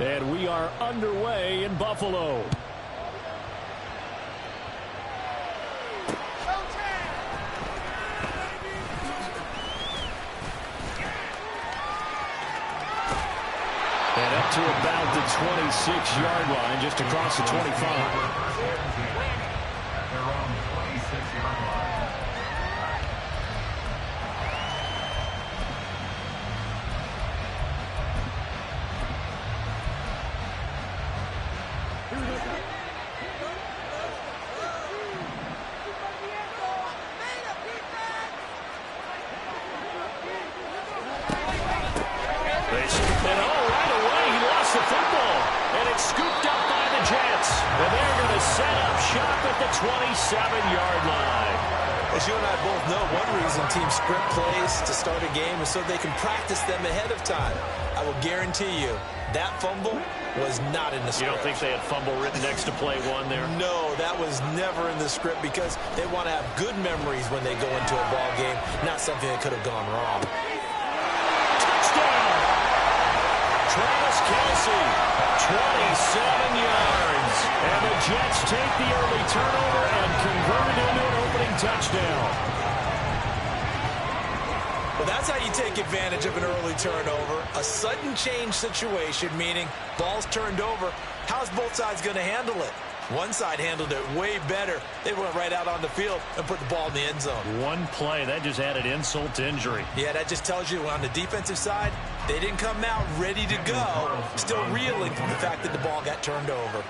And we are underway in Buffalo. And up to about the 26-yard line, just across the 25. And they're going to set up shop at the 27-yard line. As you and I both know, one reason teams sprint plays to start a game is so they can practice them ahead of time. I will guarantee you that fumble was not in the script. You don't think they had fumble written next to play one there? No, that was never in the script because they want to have good memories when they go into a ball game, not something that could have gone wrong. Touchdown! Travis Kelce, 27 yards. And the Jets take the early turnover and convert it into an opening touchdown. Well, that's how you take advantage of an early turnover. A sudden change situation, meaning ball's turned over. How's both sides going to handle it? One side handled it way better. They went right out on the field and put the ball in the end zone. One play, that just added insult to injury. Yeah, that just tells you on the defensive side, they didn't come out ready to go, still reeling from the fact that the ball got turned over.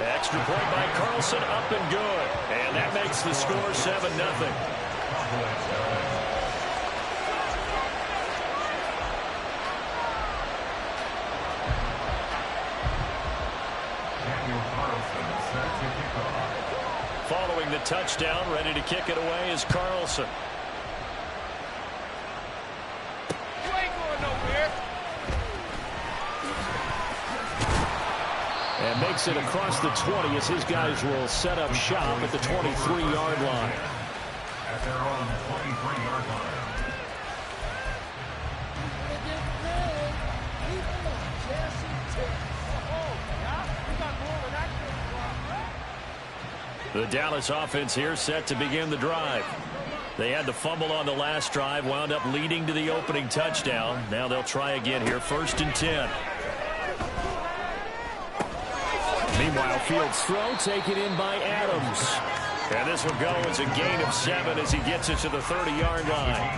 Extra point by Carlson, up and good. And that makes the score 7-0. Following the touchdown, ready to kick it away is Carlson. You ain't going nowhere. And makes it across the 20 as his guys will set up shop at the 23-yard line. At their own 23-yard line. The Dallas offense here set to begin the drive. They had the fumble on the last drive, wound up leading to the opening touchdown. Now they'll try again here, 1st and 10. Meanwhile, Fields' throw taken in by Adams. And this will go as a gain of 7 as he gets it to the 30-yard line.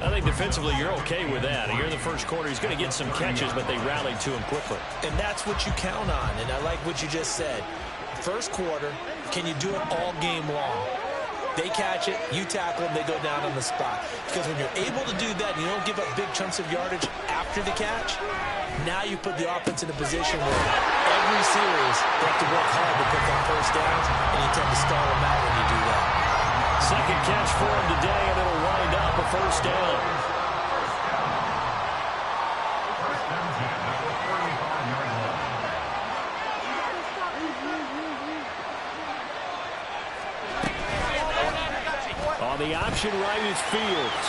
I think defensively you're okay with that. Here in the first quarter, he's going to get some catches, but they rallied to him quickly. And that's what you count on, and I like what you just said. First quarter, can you do it all game long? They catch it, you tackle them, they go down on the spot. Because when you're able to do that and you don't give up big chunks of yardage after the catch, now you put the offense in a position where every series they have to work hard to pick up first downs, and you tend to stall them out when you do that. Second catch for him today, and it'll wind up a first down. On the option right is Fields.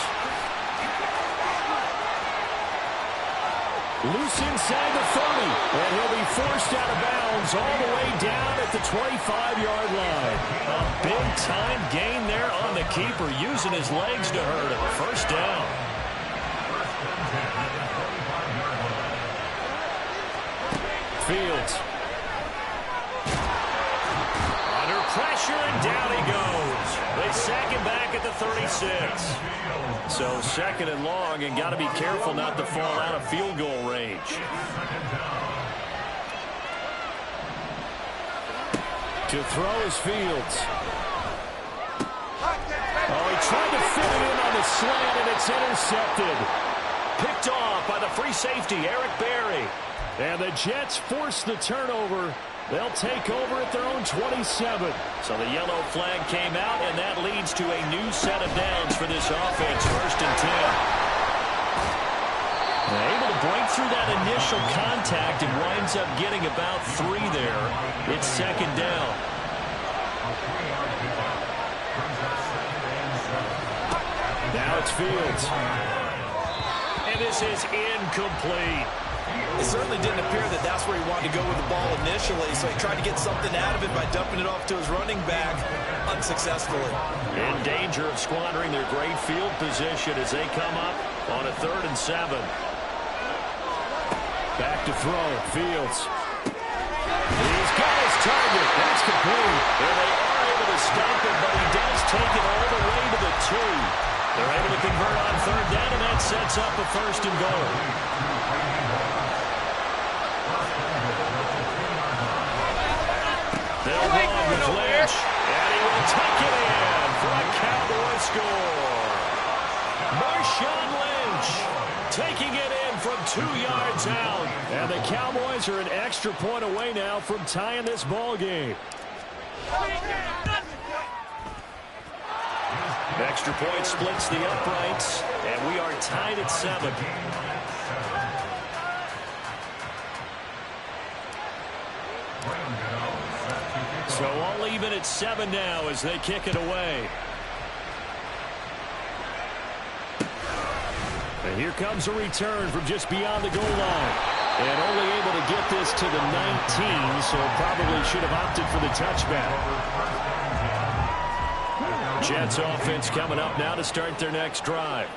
Loose inside the 30, and he'll be forced out of bounds all the way down at the 25-yard line. A big-time gain there on the keeper, using his legs to hurt him. First down. Fields. Under pressure, and down he goes. They sack him back at the 36. So 2nd and long, and got to be careful not to fall out of field goal range. To throw is Fields. Oh, he tried to fit it in on the slant, and it's intercepted. Picked off by the free safety, Eric Berry. And the Jets force the turnover. They'll take over at their own 27. So the yellow flag came out, and that leads to a new set of downs for this offense. 1st and 10. They're able to break through that initial contact and winds up getting about 3 there. It's 2nd down. Now it's Fields. And this is incomplete. It certainly didn't appear that that's where he wanted to go with the ball initially, so he tried to get something out of it by dumping it off to his running back unsuccessfully. In danger of squandering their great field position as they come up on a 3rd and 7. Back to throw. Fields. He's got his target. That's complete. And they are able to stop it, but he does take it all the way to the 2. They're able to convert on 3rd down, and that sets up a 1st and goal. They'll run with Lynch, and he will take it in for a Cowboy score. Marshawn Lynch taking it in from 2 yards out. And the Cowboys are an extra point away now from tying this ball game. Extra point splits the uprights, and we are tied at 7. So all even at 7 now as they kick it away. And here comes a return from just beyond the goal line. And only able to get this to the 19, so probably should have opted for the touchback. Jets offense coming up now to start their next drive.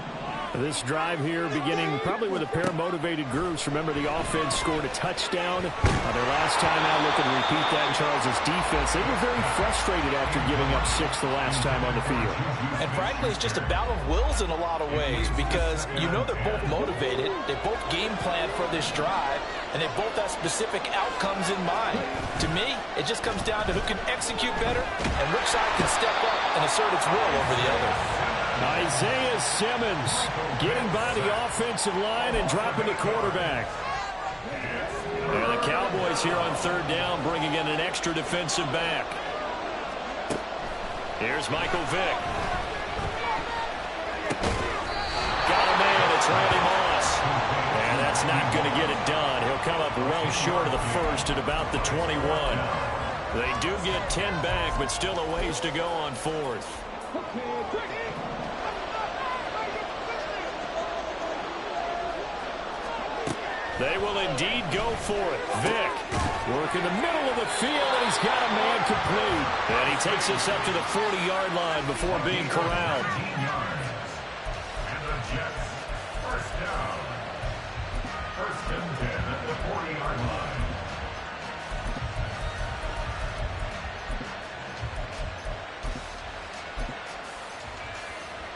This drive here beginning probably with a pair of motivated groups. Remember, the offense scored a touchdown their last time out. Looking to repeat that in Charles' defense. They were very frustrated after giving up 6 the last time on the field. And frankly, it's just a battle of wills in a lot of ways because you know they're both motivated. They both game plan for this drive, and they both have specific outcomes in mind. To me, it just comes down to who can execute better and which side can step up and assert its will over the other. Isaiah Simmons getting by the offensive line and dropping the quarterback. And the Cowboys here on 3rd down bringing in an extra defensive back. Here's Michael Vick. Got a man, it's Randy Moss. And that's not going to get it done. He'll come up well short of the 1st at about the 21. They do get 10 back, but still a ways to go on 4th. They will indeed go for it. Vick work in the middle of the field, and he's got a man complete. And he takes us up to the 40-yard line before being corralled. And the Jets, 1st down. 1st and 10 at the 40-yard line.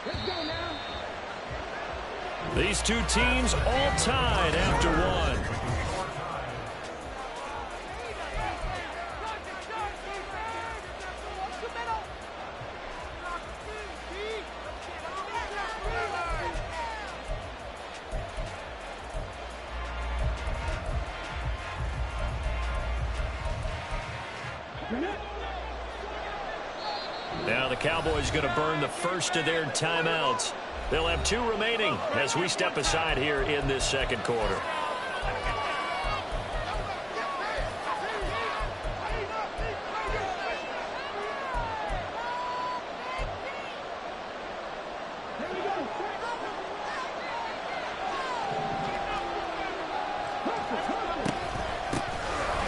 Let's go now. These two teams all tied after 1. Now the Cowboys going to burn the first of their timeouts. They'll have 2 remaining as we step aside here in this 2nd quarter.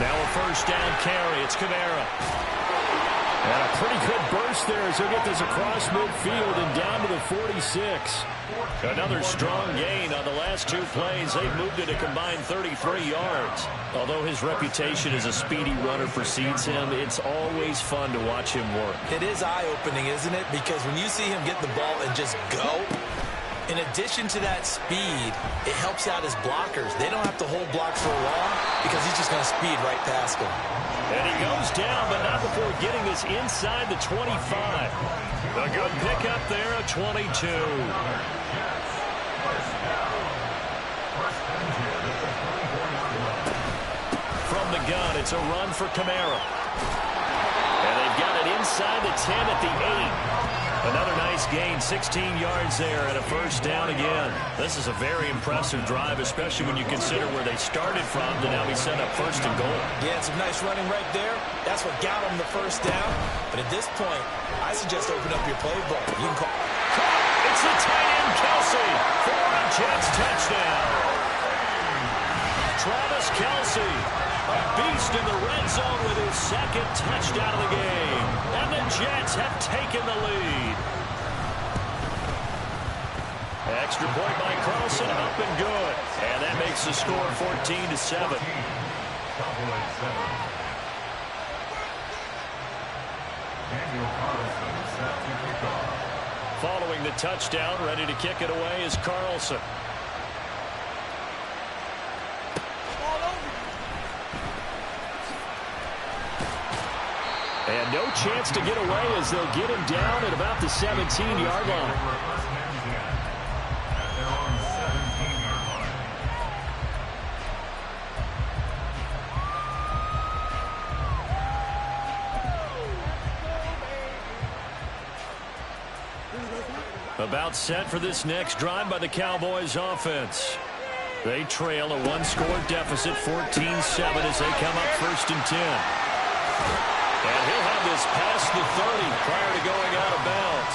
Now a 1st down carry. It's Kamara. And a pretty good burst there as he'll get this across midfield and down to the 46. Another strong gain on the last 2 plays. They've moved it a combined 33 yards. Although his reputation as a speedy runner precedes him, it's always fun to watch him work. It is eye-opening, isn't it? Because when you see him get the ball and just go, in addition to that speed, it helps out his blockers. They don't have to hold blocks for long because he's just going to speed right past them. And he goes down, but not before getting this inside the 25. A good pickup there of 22. From the gun, it's a run for Kamara. And they've got an inside the 10 at the 8. Another nice gain, 16 yards there and a first down again. This is a very impressive drive, especially when you consider where they started from to now be set up first and goal. Yeah, some nice running right there. That's what got them the first down. But at this point, I suggest open up your playbook. You can call. It's the tight end, Kelsey, for a Jets touchdown. Travis Kelsey, a beast in the red zone with his second touchdown of the game. And the Jets have taken the lead. Extra point by Carlson, up and good. And that makes the score 14-7. Following the touchdown, ready to kick it away is Carlson. And no chance to get away as they'll get him down at about the 17-yard line. About set for this next drive by the Cowboys offense. They trail a one-score deficit, 14-7, as they come up first and 10. And he'll have this past the 30 prior to going out of bounds.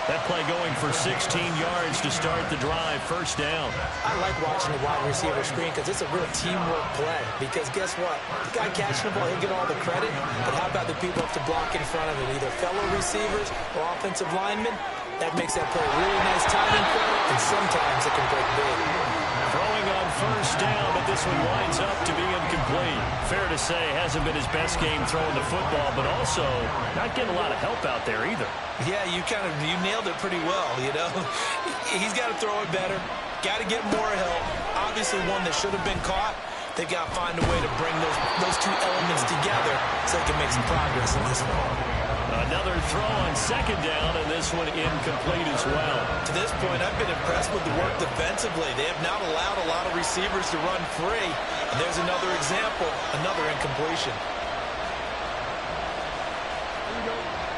That play going for 16 yards to start the drive, first down. I like watching the wide receiver screen because it's a real teamwork play. Because guess what? The guy catching the ball, he'll get all the credit. But how about the people have to block in front of him, either fellow receivers or offensive linemen? That makes that play a really nice timing play, and sometimes it can break big. Throwing on first down, but this one winds up to be incomplete. Fair to say, hasn't been his best game throwing the football, but also not getting a lot of help out there either. Yeah, you nailed it pretty well, you know. He's got to throw it better. Got to get more help. Obviously one that should have been caught. They got to find a way to bring those two elements together so they can make some progress in this one. Another throw on second down, and this one incomplete as well. To this point, I've been impressed with the work defensively. They have not allowed a lot of receivers to run free. And there's another example, another incompletion.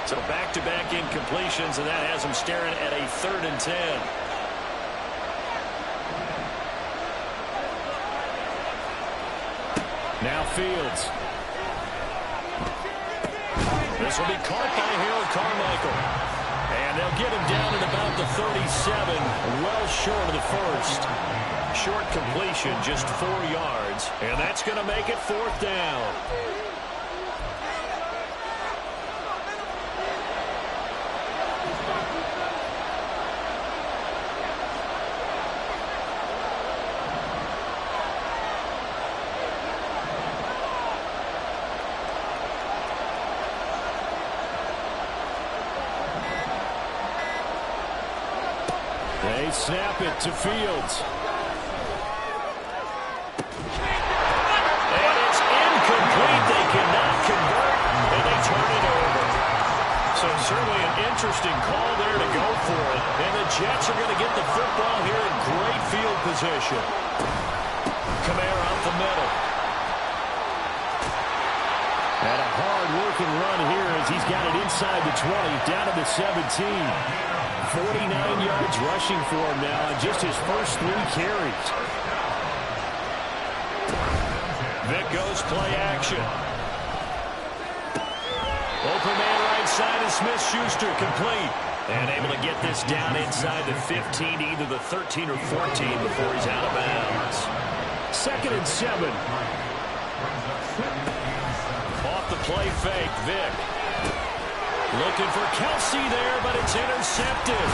So back-to-back incompletions, and that has them staring at a 3rd and 10. Now Fields. This will be caught by Harold Carmichael. And they'll get him down at about the 37, well short of the first. Short completion, just 4 yards. And that's going to make it 4th down. They snap it to Fields. And it's incomplete. They cannot convert, and they turn it over. So certainly an interesting call there to go for it. And the Jets are going to get the football here in great field position. Kamara up the middle. And a hard-working run here as he's got it inside the 20, down to the 17. 49 yards rushing for him now in just his first 3 carries. Vic goes play action. Open man right side is Smith-Schuster, complete. And able to get this down inside the 15, either the 13 or 14 before he's out of bounds. 2nd and 7. Off the play fake, Vic. Looking for Kelsey there, but it's intercepted.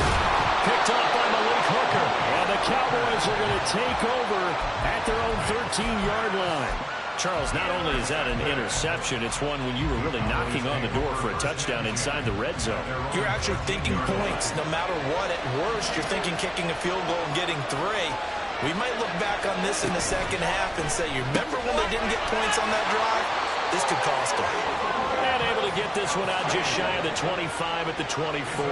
Picked up by Malik Hooker. And the Cowboys are going to take over at their own 13-yard line. Charles, not only is that an interception, it's one when you were really knocking on the door for a touchdown inside the red zone. You're actually thinking points no matter what. At worst, you're thinking kicking a field goal and getting 3. We might look back on this in the second half and say, you remember when they didn't get points on that drive? This could cost them. And able to get this one out just shy of the 25 at the 24.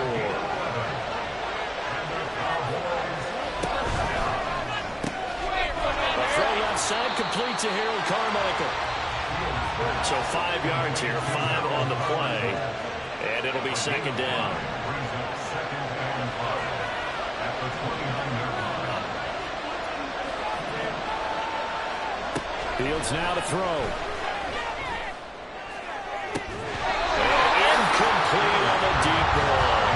A throw left side complete to Harold Carmichael. So 5 yards here, 5 on the play, and it'll be second down. Fields now to throw. Incomplete on the deep ball.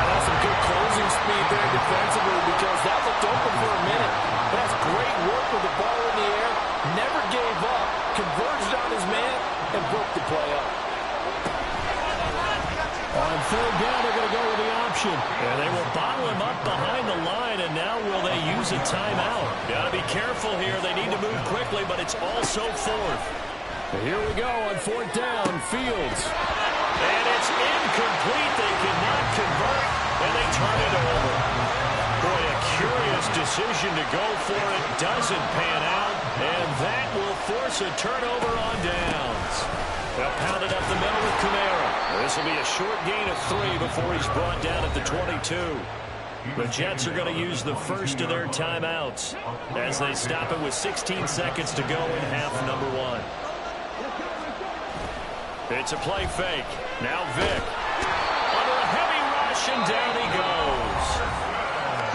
That's some good closing speed there defensively because that looked open for a minute. That's great work with the ball in the air. Never gave up. Converged on his man and broke the play up. On third down, they're going to go with the option. And they will bottle him up behind the line, and now will they use a timeout? Got to be careful here. They need to move quickly, but it's also fourth. Here we go on fourth down, Fields. And it's incomplete. They cannot convert, and they turn it over. Boy, a curious decision to go for it. Doesn't pan out, and that will force a turnover on downs. They'll pound it up the middle with Kamara. This will be a short gain of 3 before he's brought down at the 22. The Jets are going to use the first of their timeouts as they stop it with 16 seconds to go in half number 1. It's a play fake. Now Vick. Under a heavy rush, and down he goes.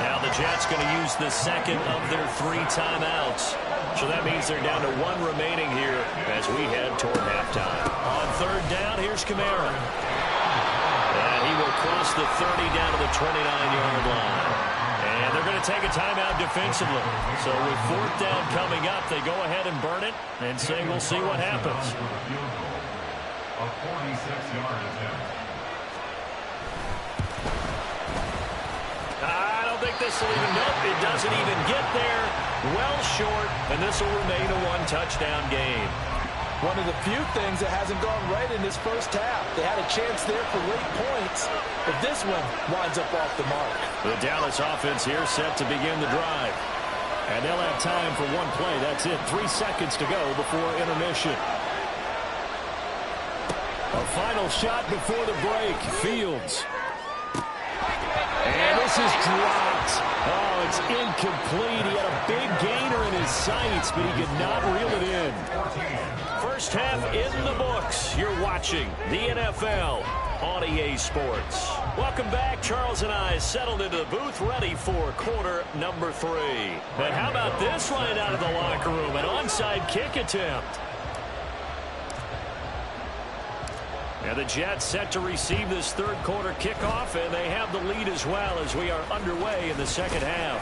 Now the Jets going to use the second of their 3 timeouts. So that means they're down to 1 remaining here as we head toward halftime. On third down, here's Kamara. And he will cross the 30 down to the 29-yard line. And they're going to take a timeout defensively. So with fourth down coming up, they go ahead and burn it and say we'll see what happens. A 46-yard attempt. I don't think this will even, nope, it doesn't even get there. Well short, and this will remain a 1-touchdown game. One of the few things that hasn't gone right in this first half. They had a chance there for late points, but this one winds up off the mark. The Dallas offense here set to begin the drive. And they'll have time for one play. That's it. 3 seconds to go before intermission. A final shot before the break. Fields. And this is dropped. Oh, it's incomplete. He had a big gainer in his sights, but he could not reel it in. First half in the books. You're watching the NFL on EA Sports. Welcome back. Charles and I settled into the booth, ready for quarter number 3. And how about this right out of the locker room? An onside kick attempt. And the Jets set to receive this third quarter kickoff, and they have the lead as well as we are underway in the second half.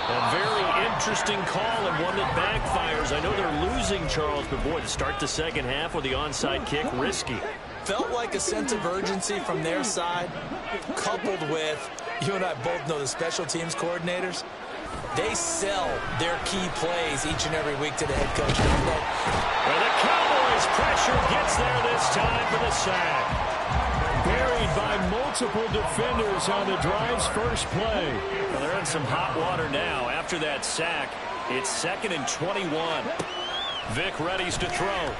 A very interesting call and one that backfires. I know they're losing, Charles, but boy, to start the second half with the onside kick, risky. Felt like a sense of urgency from their side, coupled with, you and I both know the special teams coordinators, they sell their key plays each and every week to the head coach. Well, the Cowboys pressure gets there this time for the sack. Buried by multiple defenders on the drive's first play. Well, they're in some hot water now. After that sack, it's 2nd and 21. Vick readies to throw.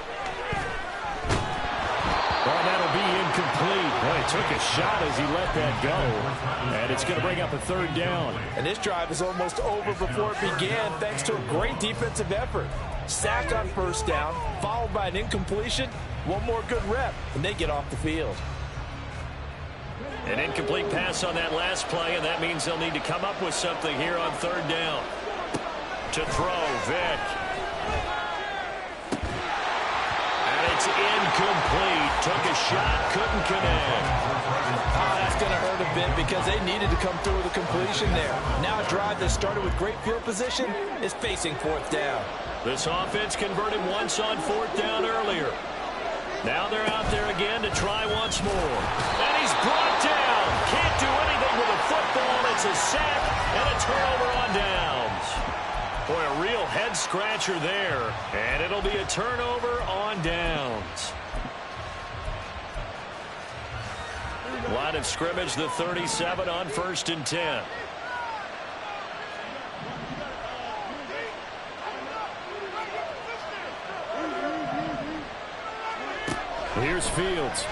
Well, that'll be incomplete. Boy, he took a shot as he let that go. And it's going to bring up a third down. And this drive is almost over before it began thanks to a great defensive effort. Sack on first down, followed by an incompletion. One more good rep, and they get off the field. An incomplete pass on that last play, and that means they'll need to come up with something here on third down. To throw, Vick. And it's incomplete. Took a shot, couldn't connect. Oh, that's going to hurt a bit because they needed to come through with a completion there. Now a drive that started with great field position is facing fourth down. This offense converted once on fourth down earlier. Now they're out there again to try once more. And he's brought down. Can't do anything with a football. It's a sack and a turnover on downs. Boy, a real head-scratcher there. And it'll be a turnover on downs. Line of scrimmage, the 37 on 1st and 10. Here's Fields.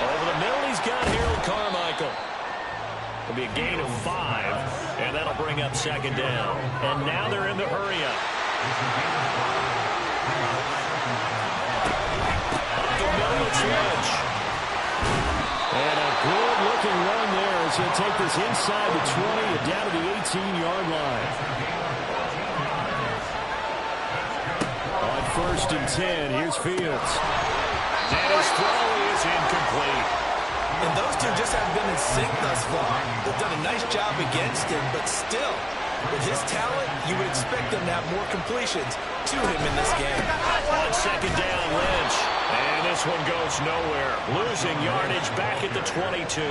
Over the middle, he's got Harold Carmichael. It'll be a gain of 5, and that'll bring up second down. And now they're in the hurry-up. Lynch. And a good-looking run there as he'll take this inside the 20 and down to the 18-yard line. On 1st and 10, here's Fields. And his throw is incomplete. And those two just haven't been in sync thus far. They've done a nice job against him, but still, with his talent, you would expect them to have more completions to him in this game. On 2nd down, Lynch. And this one goes nowhere. Losing yardage back at the 22.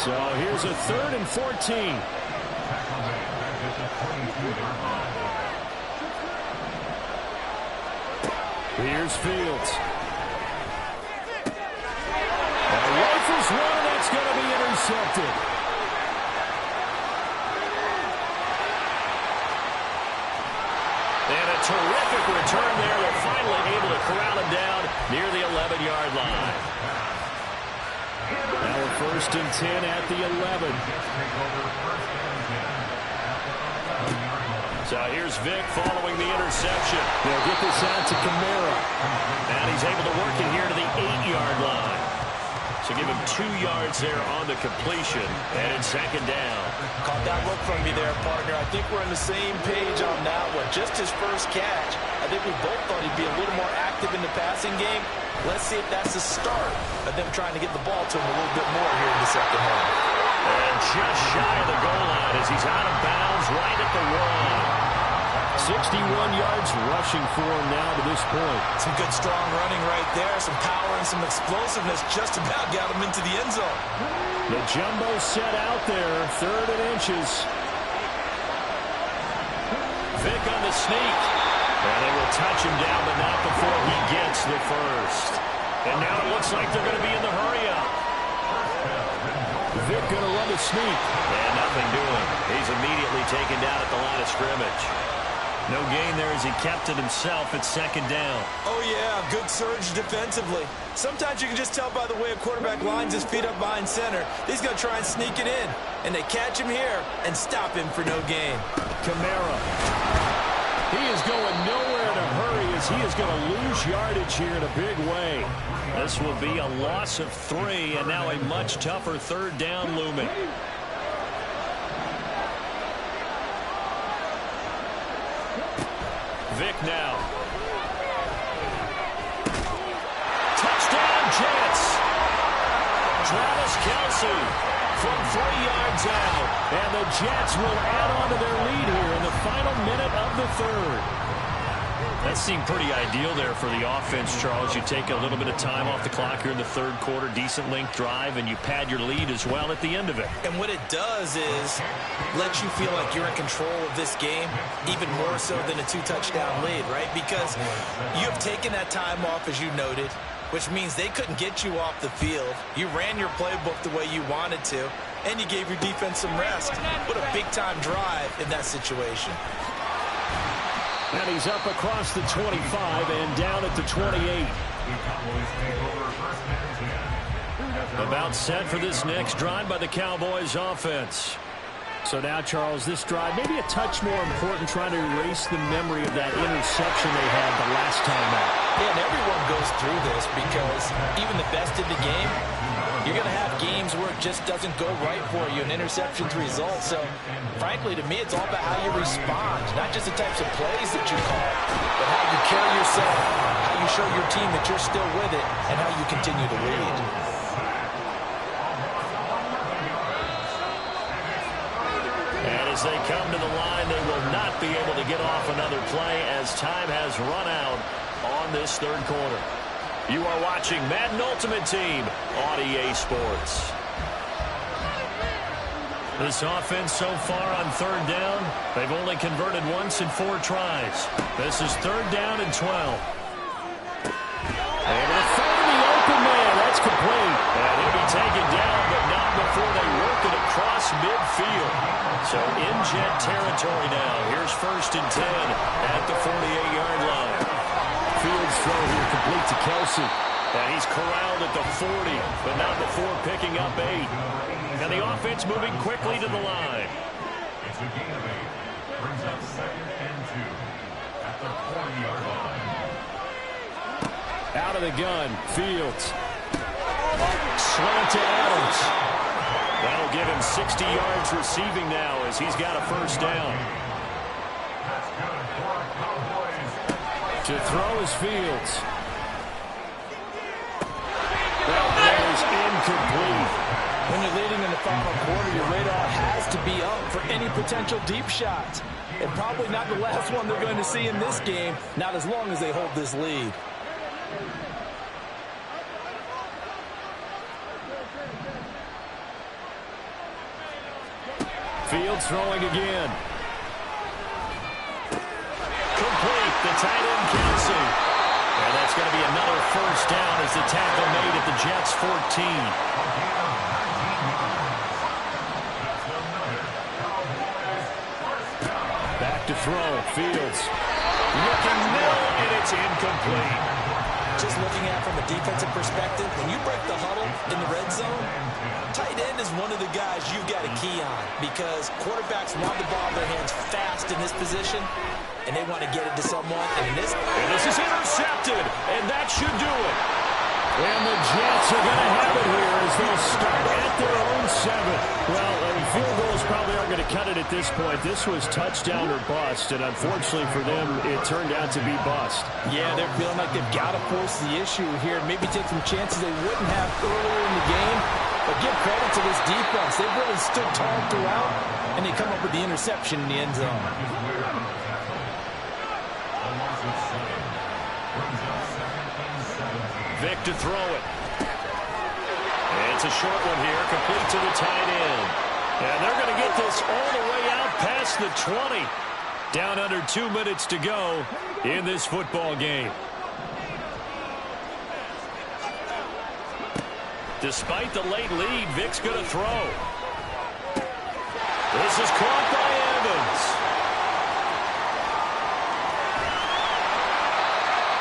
So here's a 3rd and 14. Here's Fields. Rifles one, that's going to be intercepted. And a terrific return there. They're finally able to corral him down near the 11-yard line. Now a 1st and 10 at the 11. So here's Vic following the interception. They'll get this out to Kamara. And he's able to work it here to the 8-yard line. So give him 2 yards there on the completion. And in 2nd down. Caught that look from me there, partner. I think we're on the same page on that one. Just his first catch. I think we both thought he'd be a little more active in the passing game. Let's see if that's the start of them trying to get the ball to him a little bit more here in the 2nd half. And just shy of the goal line as he's out of bounds right at the 1. 61 yards rushing for him now to this point. Some good strong running right there. Some power and some explosiveness just about got him into the end zone. The jumbo set out there. 3rd and inches. Vic on the sneak. And they will touch him down, but not before he gets the first. And now it looks like they're going to be in the hurry-up. Vic going to run the sneak. And nothing doing. He's immediately taken down at the line of scrimmage. No gain there as he kept it himself at 2nd down. Oh, yeah, good surge defensively. Sometimes you can just tell by the way a quarterback lines his feet up behind center. He's going to try and sneak it in. And they catch him here and stop him for no gain. Kamara. He is going nowhere in a hurry as he is going to lose yardage here in a big way. This will be a loss of 3 and now a much tougher 3rd down looming. Vic now. Touchdown, Jets. Travis Kelce from 3 yards out. And the Jets will add on to their lead here in the final minute of the 3rd. That seemed pretty ideal there for the offense, Charles. You take a little bit of time off the clock here in the 3rd quarter, decent length drive, and you pad your lead as well at the end of it. And what it does is let you feel like you're in control of this game, even more so than a 2-touchdown lead, right? Because you have taken that time off, as you noted, which means they couldn't get you off the field. You ran your playbook the way you wanted to, and you gave your defense some rest. What a big-time drive in that situation. And he's up across the 25 and down at the 28. About set for this next drive by the Cowboys offense. So now, Charles, this drive maybe a touch more important, trying to erase the memory of that interception they had the last time out. Yeah, and everyone goes through this because even the best in the game, you're going to have games where it just doesn't go right for you, and interceptions result. So, frankly, to me, it's all about how you respond, not just the types of plays that you call, but how you carry yourself, how you show your team that you're still with it, and how you continue to lead. And as they come to the line, they will not be able to get off another play as time has run out on this 3rd quarter. You are watching Madden Ultimate Team on EA Sports. This offense so far on 3rd down, they've only converted once in 4 tries. This is 3rd down and 12. Able to find the open man. That's complete. And he'll be taken down, but not before they work it across midfield. So in jet territory now. Here's 1st and 10 at the 48-yard line. Fields throw here complete to Kelce. And he's corralled at the 40, but not before picking up 8. And the offense moving quickly to the line. It's a gain of 8. Brings up 2nd and 2 at the 40-yard line. Out of the gun. Fields. Slant to Adams. That'll give him 60 yards receiving now as he's got a first down. To throw is Fields. That is incomplete. When you're leading in the final quarter, your radar has to be up for any potential deep shots. And probably not the last one they're going to see in this game, not as long as they hold this lead. Fields throwing again. Complete. The tight end Kelsey. And that's going to be another first down as the tackle made at the Jets' 14. Back to throw. Fields. Looking middle, and it's incomplete. Just looking at it from a defensive perspective, when you break the huddle in the red zone, tight end is one of the guys you've got to key on because quarterbacks want the ball in their hands fast in this position, and they want to get it to someone. And this is intercepted, and that should do it. And the Jets are going to have it here as they'll start at their own 7. Well, field goals probably aren't going to cut it at this point. This was touchdown or bust, and unfortunately for them, it turned out to be bust. Yeah, they're feeling like they've got to force the issue here, maybe take some chances they wouldn't have earlier in the game. But give credit to this defense. They've really stood tall throughout, and they come up with the interception in the end zone. Vic to throw it. And it's a short one here, complete to the tight end. And they're going to get this all the way out past the 20. Down under 2 minutes to go in this football game. Despite the late lead, Vic's going to throw. This is caught by Evans.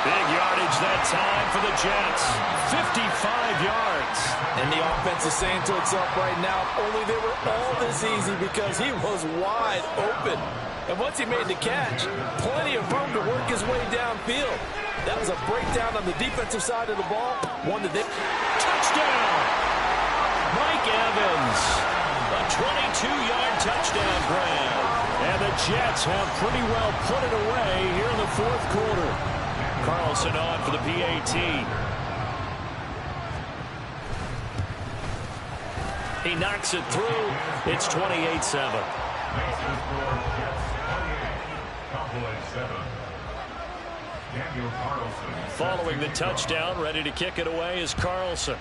Big yardage that time for the Jets. 55 yards. And the offense is saying to itself right now, only they were all this easy because he was wide open. And once he made the catch, plenty of room to work his way downfield. That was a breakdown on the defensive side of the ball. One that they... Touchdown! Mike Evans. A 22-yard touchdown grab. And the Jets have pretty well put it away here in the fourth quarter. Carlson on for the PAT. He knocks it through. It's 28-7. Following the touchdown, ready to kick it away is Carlson.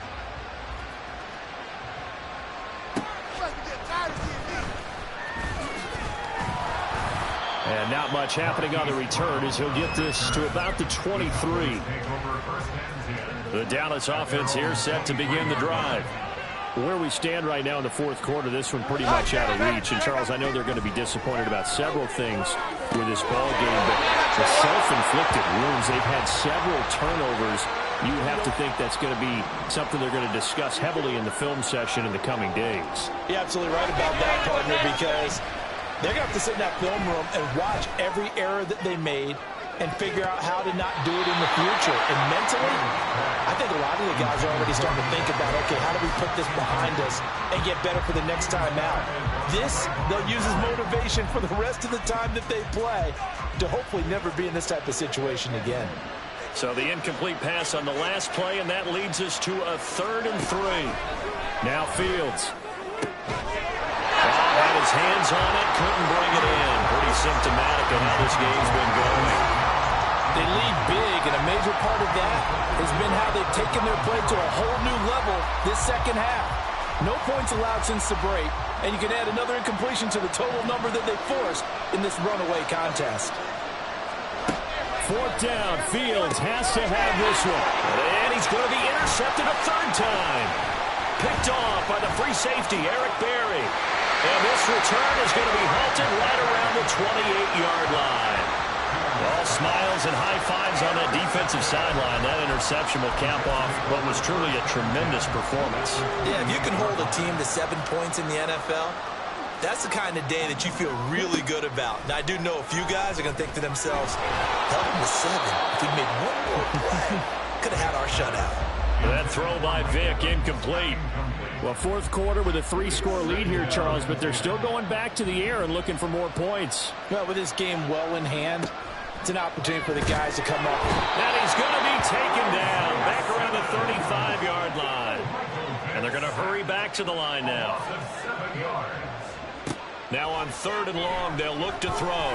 And not much happening on the return as he'll get this to about the 23. The Dallas offense here set to begin the drive. Where we stand right now in the fourth quarter, this one pretty much out of reach. And, Charles, I know they're going to be disappointed about several things with this ball game, but the self-inflicted wounds, they've had several turnovers. You have to think that's going to be something they're going to discuss heavily in the film session in the coming days. You're absolutely right about that, partner, because they're going to have to sit in that film room and watch every error that they made and figure out how to not do it in the future. And mentally, I think a lot of the guys are already starting to think about, okay, how do we put this behind us and get better for the next time out? This, they'll use as motivation for the rest of the time that they play to hopefully never be in this type of situation again. So the incomplete pass on the last play, and that leads us to a 3rd and 3. Now Fields. Had his hands on it, couldn't bring it in. Pretty symptomatic of how this game's been going. They lead big, and a major part of that has been how they've taken their play to a whole new level this second half. No points allowed since the break, and you can add another incompletion to the total number that they forced in this runaway contest. 4th down, Fields has to have this one. And he's going to be intercepted a 3rd time. Picked off by the free safety, Eric Berry. And this return is going to be halted right around the 28-yard line. All smiles and high fives on that defensive sideline. That interception will cap off what was truly a tremendous performance. Yeah, if you can hold a team to 7 points in the NFL, that's the kind of day that you feel really good about. Now, I do know a few guys are going to think to themselves, held them to 7 if we made one more play. could have had our shutout. That throw by Vic, incomplete. Well, fourth quarter with a 3-score lead here, Charles, but they're still going back to the air and looking for more points. Well, with this game well in hand, it's an opportunity for the guys to come up. And he's going to be taken down back around the 35-yard line. And they're going to hurry back to the line now. Now on 3rd and long, they'll look to throw.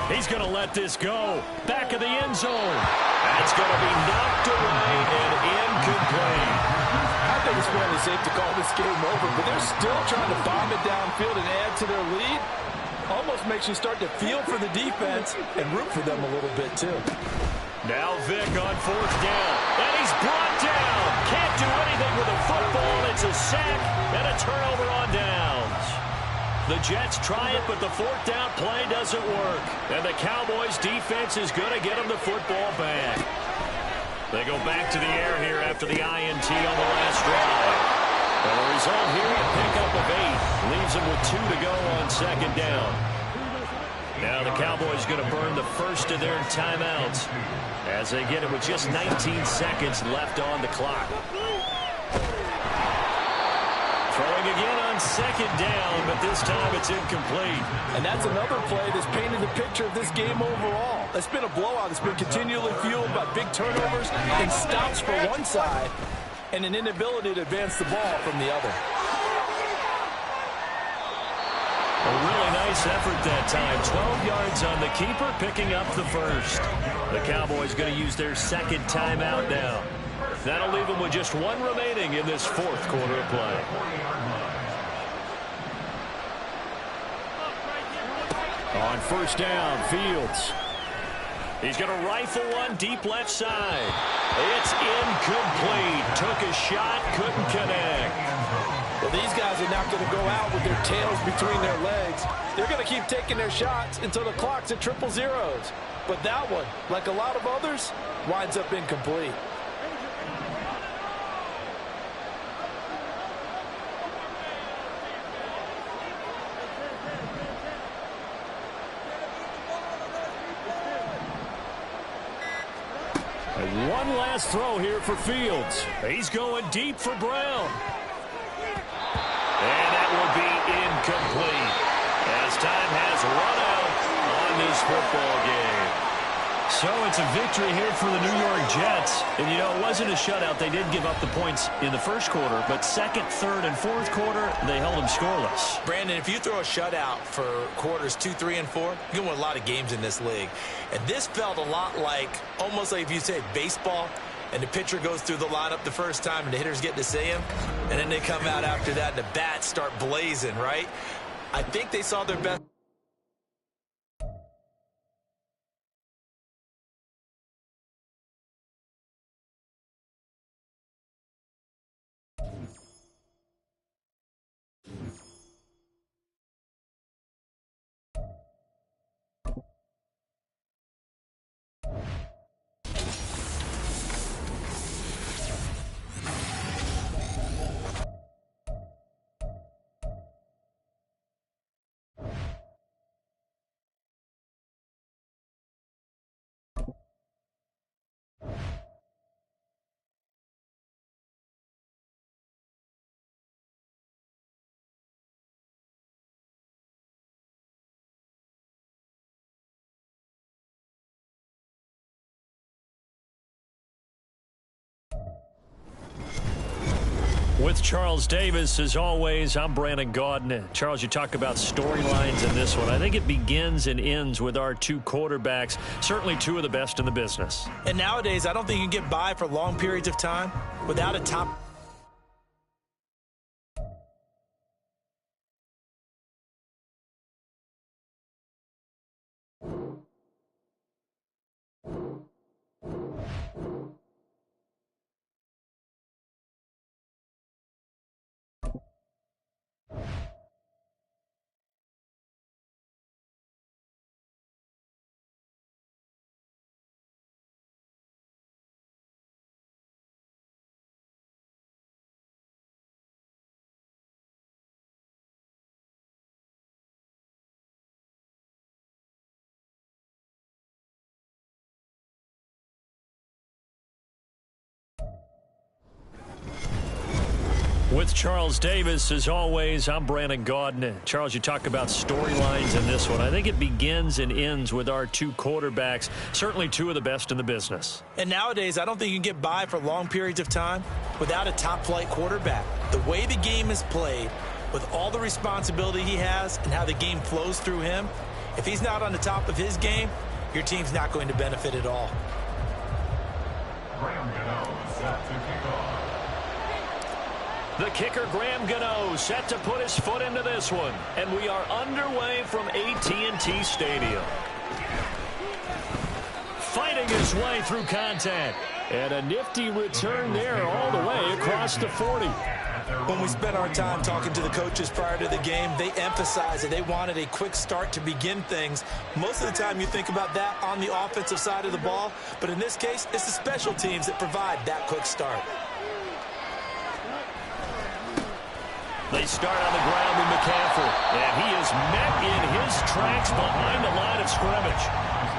He's going to let this go. Back of the end zone. That's going to be knocked away and incomplete. I think it's fairly safe to call this game over, but they're still trying to bomb it downfield and add to their lead. Almost makes you start to feel for the defense and root for them a little bit, too. Now Vic on 4th down. And he's brought down. Can't do anything with a football. It's a sack and a turnover on downs. The Jets try it, but the 4th down play doesn't work. And the Cowboys' defense is going to get them the football back. They go back to the air here after the INT on the last drive. And the result here, a pickup of 8. Leaves them with 2 to go on 2nd down. Now the Cowboys going to burn the first of their timeouts as they get it with just 19 seconds left on the clock. Throwing again on 2nd down, but this time it's incomplete. And that's another play that's painted the picture of this game overall. It's been a blowout. It's been continually fueled by big turnovers and stops for one side and an inability to advance the ball from the other. A really nice effort that time. 12 yards on the keeper, picking up the first. The Cowboys going to use their 2nd timeout now. That'll leave them with just 1 remaining in this 4th quarter of play. On 1st down, Fields. He's going to rifle one deep left side. It's incomplete. Took a shot, couldn't connect. Well, these guys are not going to go out with their tails between their legs. They're going to keep taking their shots until the clock's at 000. But that one, like a lot of others, winds up incomplete. And one last throw here for Fields. He's going deep for Brown. And that will be incomplete as time has run out on this football game. So it's a victory here for the New York Jets. And, you know, it wasn't a shutout. They did give up the points in the 1st quarter. But 2nd, 3rd, and 4th quarter, they held them scoreless. Brandon, if you throw a shutout for quarters 2, 3, and 4, you're going to win a lot of games in this league. And this felt a lot like, almost like if you say baseball, and the pitcher goes through the lineup the first time and the hitters get to see him, and then they come out after that and the bats start blazing, right? I think they saw their best. With Charles Davis, as always, I'm Brandon Gaudin. Charles, you talk about storylines in this one. I think it begins and ends with our 2 quarterbacks, certainly 2 of the best in the business. And nowadays, I don't think you can get by for long periods of time without a top with Charles Davis. As always, I'm Brandon Gaudin. Charles, you talk about storylines in this one. I think it begins and ends with our two quarterbacks, certainly two of the best in the business. And nowadays, I don't think you can get by for long periods of time without a top-flight quarterback. The way the game is played, with all the responsibility he has and how the game flows through him, if he's not on the top of his game, your team's not going to benefit at all. Graham Gano set to kick off. The kicker, Graham Gano, set to put his foot into this one. And we are underway from AT&T Stadium. Fighting his way through contact. And a nifty return there all the way across the 40. When we spent our time talking to the coaches prior to the game, they emphasized that they wanted a quick start to begin things. Most of the time you think about that on the offensive side of the ball, but in this case, it's the special teams that provide that quick start. They start on the ground with McCaffrey, and he is met in his tracks behind the line of scrimmage.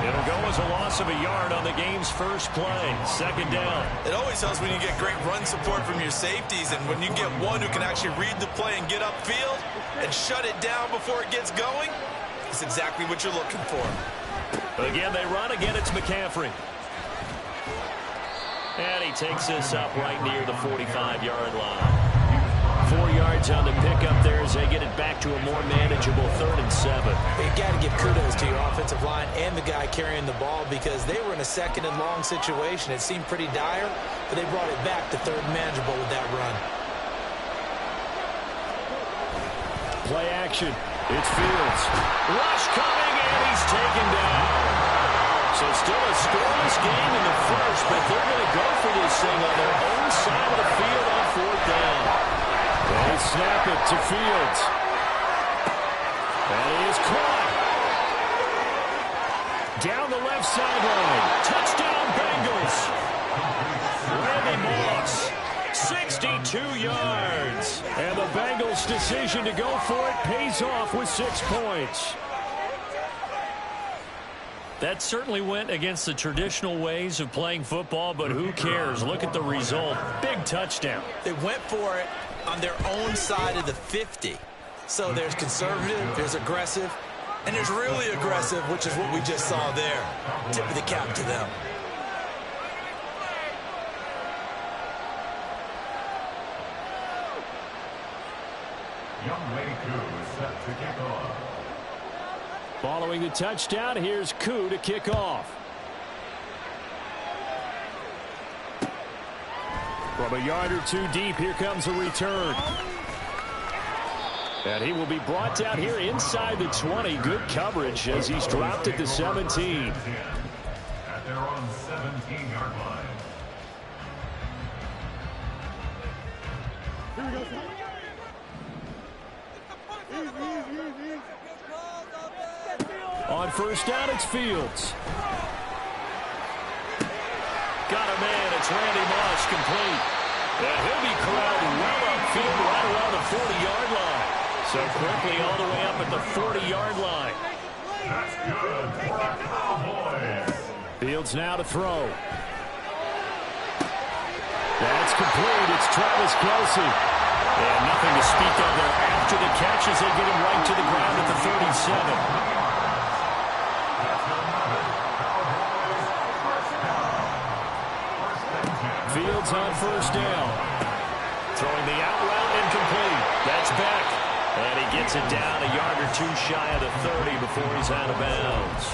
It'll go as a loss of a yard on the game's first play. Second down. It always helps when you get great run support from your safeties, and when you get one who can actually read the play and get upfield and shut it down before it gets going, it's exactly what you're looking for. Again, they run. Again, it's McCaffrey. And he takes this up right near the 45-yard line. 4 yards on the pickup there as they get it back to a more manageable 3rd and 7. You got to give kudos to your offensive line and the guy carrying the ball because they were in a 2nd and long situation. It seemed pretty dire, but they brought it back to 3rd and manageable with that run. Play action. It's Fields. Rush coming, and he's taken down. So still a scoreless game in the first, but they're going to go for this thing on their own side of the field on 4th down. They snap it to Fields. And he is caught. Down the left sideline. Touchdown Bengals. Randy Moss, 62 yards. And the Bengals' decision to go for it pays off with 6 points. That certainly went against the traditional ways of playing football, but who cares? Look at the result. Big touchdown. They went for it on their own side of the 50. So there's conservative, there's aggressive, and there's really aggressive, which is what we just saw there. Tip of the cap to them. Young Wei Koo is set to kick off. Following the touchdown, here's Koo to kick off. From a yard or two deep, here comes a return. And he will be brought down here inside the 20. Good coverage as he's dropped at the 17. At their own 17-yard line. On 1st down, it's Fields. Got a man. It's Randy Moss complete. And he'll be corralled well upfield right around the 40-yard line. So quickly all the way up at the 40-yard line. That's good for the Cowboys. Fields now to throw. That's complete. It's Travis Kelce. And nothing to speak of there after the catch as they get him right to the ground at the 37. Fields on 1st down. Throwing the out route incomplete. That's Beck. And he gets it down a yard or two shy of the 30 before he's out of bounds.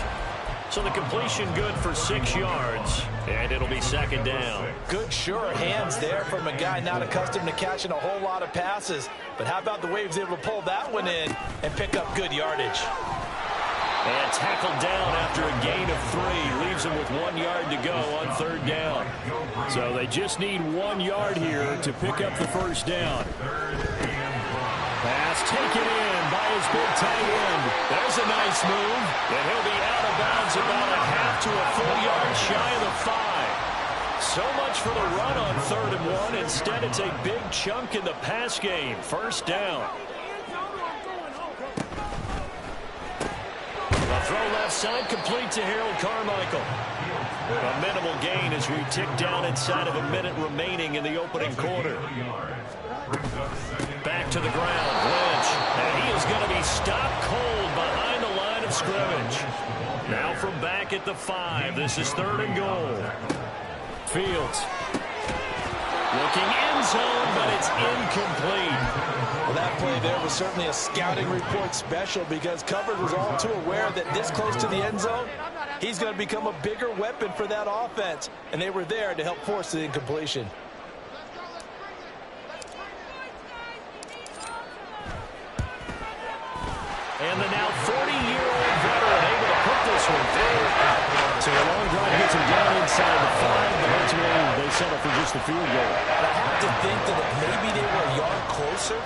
So the completion good for 6 yards. And it'll be 2nd down. Good, sure hands there from a guy not accustomed to catching a whole lot of passes. But how about the way he was able to pull that one in and pick up good yardage? And tackled down after a gain of 3. Leaves him with 1 yard to go on 3rd down. So they just need 1 yard here to pick up the 1st down. Pass taken in by his big tight end. There's a nice move. And he'll be out of bounds about a half to a full yard shy of the 5. So much for the run on 3rd and 1. Instead, it's a big chunk in the pass game. 1st down. Throw left Pass side complete to Harold Carmichael. A minimal gain as we tick down inside of a minute remaining in the opening quarter. Back to the ground, Lynch. And he is going to be stopped cold behind the line of scrimmage. Now from back at the 5, this is 3rd and goal. Fields. Looking end zone, but it's incomplete. Well, that play there was certainly a scouting report special because coverage was all too aware that this close to the end zone, he's going to become a bigger weapon for that offense. And they were there to help force the incompletion. And the now 40-year-old veteran able to put this one through. So a long drive gets him down inside the 5, but ultimately they settle for just a field goal. And I have to think that if maybe they were a yard closer,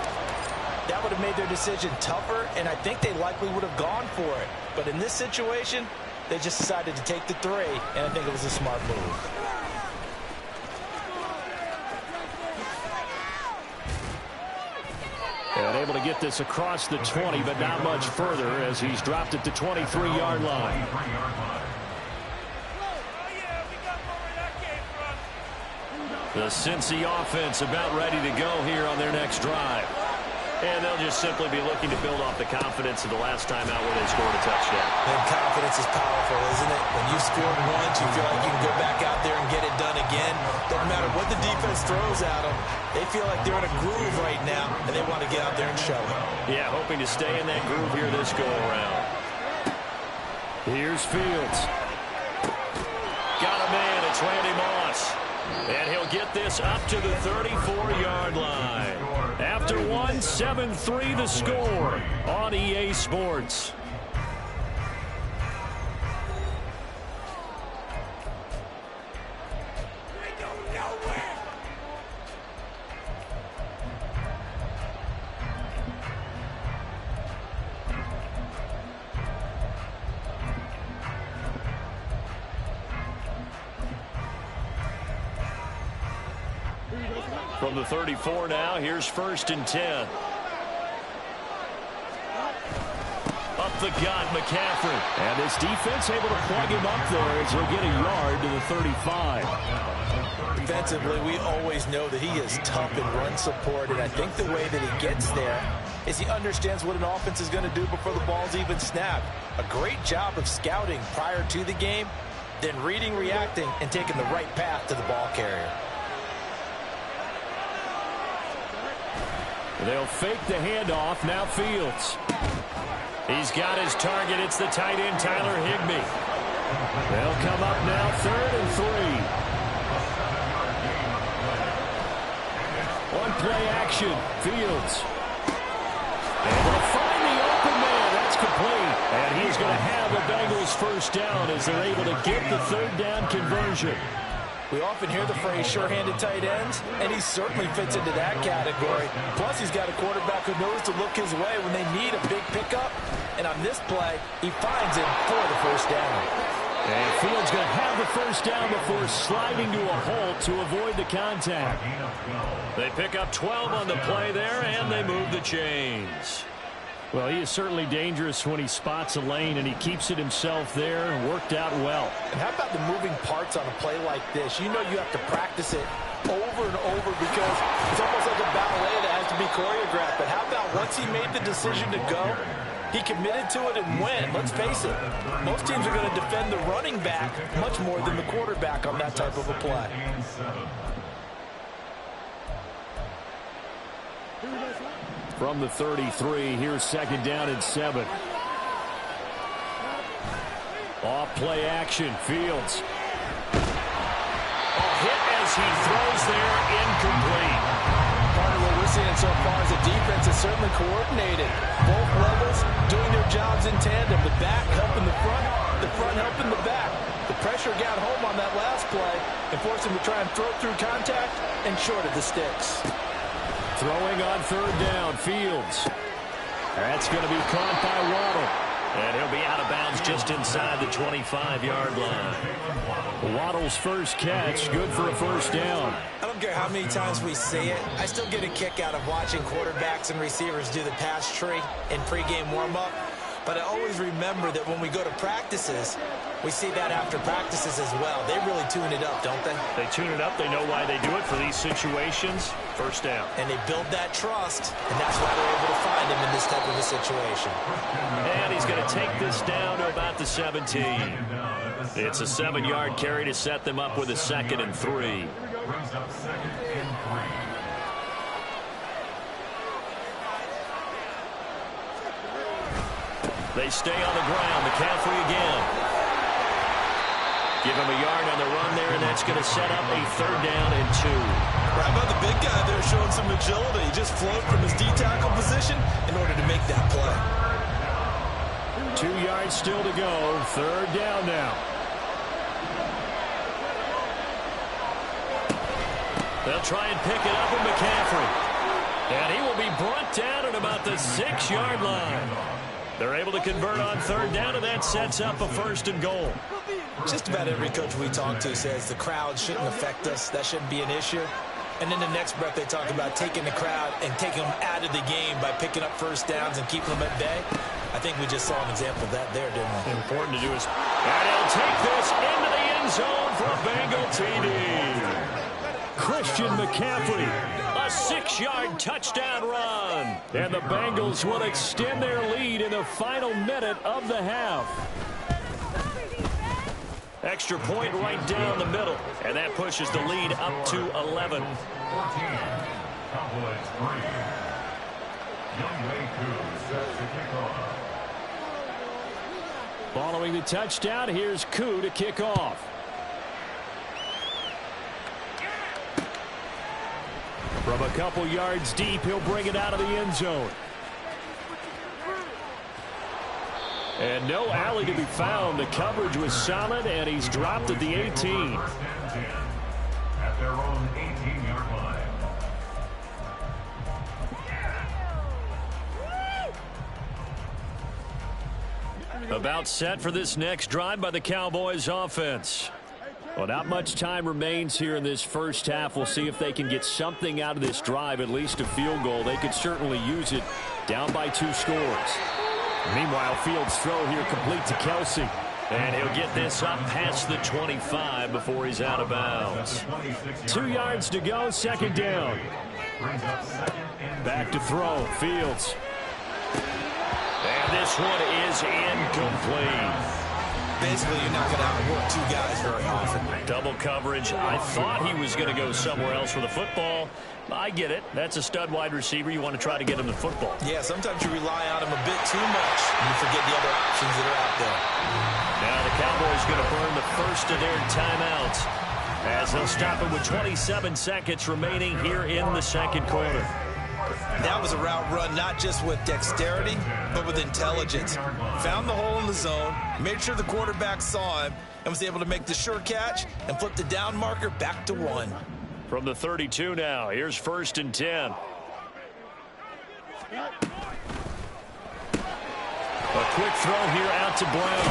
that would have made their decision tougher, and I think they likely would have gone for it. But in this situation, they just decided to take the 3, and I think it was a smart move. And able to get this across the 20, but not much further as he's dropped it to 23-yard line. The Cincy offense about ready to go here on their next drive. And they'll just simply be looking to build off the confidence of the last time out where they scored a touchdown. And confidence is powerful, isn't it? When you've scored once, you feel like you can go back out there and get it done again. Don't matter what the defense throws at them. They feel like they're in a groove right now, and they want to get out there and show it. Yeah, hoping to stay in that groove here this go-around. Here's Fields. Got a man. It's Randy Moss. And he'll get this up to the 34-yard line. After 1, 7-3 the score on EA Sports. From the 34 now, here's 1st and 10. Up the gut, McCaffrey. And this defense able to plug him up there as he'll get a yard to the 35. Defensively, we always know that he is tough in run support, and I think the way that he gets there is he understands what an offense is going to do before the ball's even snapped. A great job of scouting prior to the game, then reading, reacting, and taking the right path to the ball carrier. They'll fake the handoff. Now Fields. He's got his target. It's the tight end, Tyler Higbee. They'll come up now 3rd and 3. On play action, Fields. And they'll find the open man. That's complete. And he's going to have the Bengals first down as they're able to get the 3rd down conversion. We often hear the phrase sure-handed tight ends, and he certainly fits into that category. Plus, he's got a quarterback who knows to look his way when they need a big pickup. And on this play, he finds him for the first down. And Fields going to have the first down before sliding to a halt to avoid the contact. They pick up 12 on the play there, and they move the chains. Well, he is certainly dangerous when he spots a lane, and he keeps it himself there and worked out well. And how about the moving parts on a play like this? You know you have to practice it over and over because it's almost like a ballet that has to be choreographed. But how about once he made the decision to go, he committed to it and went. Let's face it, most teams are going to defend the running back much more than the quarterback on that type of a play. From the 33, here's 2nd down and 7. Off play action, Fields. A hit as he throws there, incomplete. Part of what we're seeing so far is the defense is certainly coordinated. Both levels doing their jobs in tandem. The back helping the front helping the back. The pressure got home on that last play and forced him to try and throw through contact and short of the sticks. Throwing on 3rd down, Fields. That's going to be caught by Waddle. And he'll be out of bounds just inside the 25-yard line. Waddle's first catch, good for a first down. I don't care how many times we say it, I still get a kick out of watching quarterbacks and receivers do the pass tree in pregame warm-up. But I always remember that when we go to practices, we see that after practices as well. They really tune it up, don't they? They tune it up. They know why they do it for these situations. First down. And they build that trust, and that's why they're able to find him in this type of a situation. And he's going to take this down to about the 17. It's a 7-yard carry to set them up with a 2nd and 3. Brings up 2nd and 3. They stay on the ground. McCaffrey again. Give him a yard on the run there, and that's going to set up a 3rd down and 2. Right about the big guy there showing some agility. He just flowed from his D-tackle position in order to make that play. 2 yards still to go. 3rd down now. They'll try and pick it up with McCaffrey. And he will be brought down at about the 6-yard line. They're able to convert on 3rd down, and that sets up a 1st and goal. Just about every coach we talk to says the crowd shouldn't affect us. That shouldn't be an issue. And then the next breath they talk about taking the crowd and taking them out of the game by picking up 1st downs and keeping them at bay. I think we just saw an example of that there, didn't we? Important to do is, and he'll take this into the end zone for a Bengal TD. Christian McCaffrey, a 6-yard touchdown run. And the Bengals will extend their lead in the final minute of the half. Extra point right down the middle, and that pushes the lead up to 11. 14. Cowboys 3. Youngway Koo set to kick off. Following the touchdown, here's Koo to kick off. From a couple yards deep, he'll bring it out of the end zone. And no alley to be found. The coverage was solid, and he's dropped at the 18. At their own 18-yard line. About set for this next drive by the Cowboys offense. Well, not much time remains here in this first half. We'll see if they can get something out of this drive, at least a field goal. They could certainly use it, down by 2 scores. Meanwhile, Fields' throw here complete to Kelsey. And he'll get this up past the 25 before he's out of bounds. 2 yards to go, 2nd down. Back to throw, Fields. And this one is incomplete. Basically, you're not going to outwork 2 guys very often. Double coverage. I thought he was going to go somewhere else for the football. I get it. That's a stud wide receiver. You want to try to get him the football. Yeah, sometimes you rely on him a bit too much, and you forget the other options that are out there. Now the Cowboys going to burn the first of their timeouts as they'll stop it with 27 seconds remaining here in the 2nd quarter. That was a route run not just with dexterity, but with intelligence. Found the hole in the zone, made sure the quarterback saw him, and was able to make the sure catch and flip the down marker back to 1. From the 32 now, here's 1st and 10. A quick throw here out to Brown.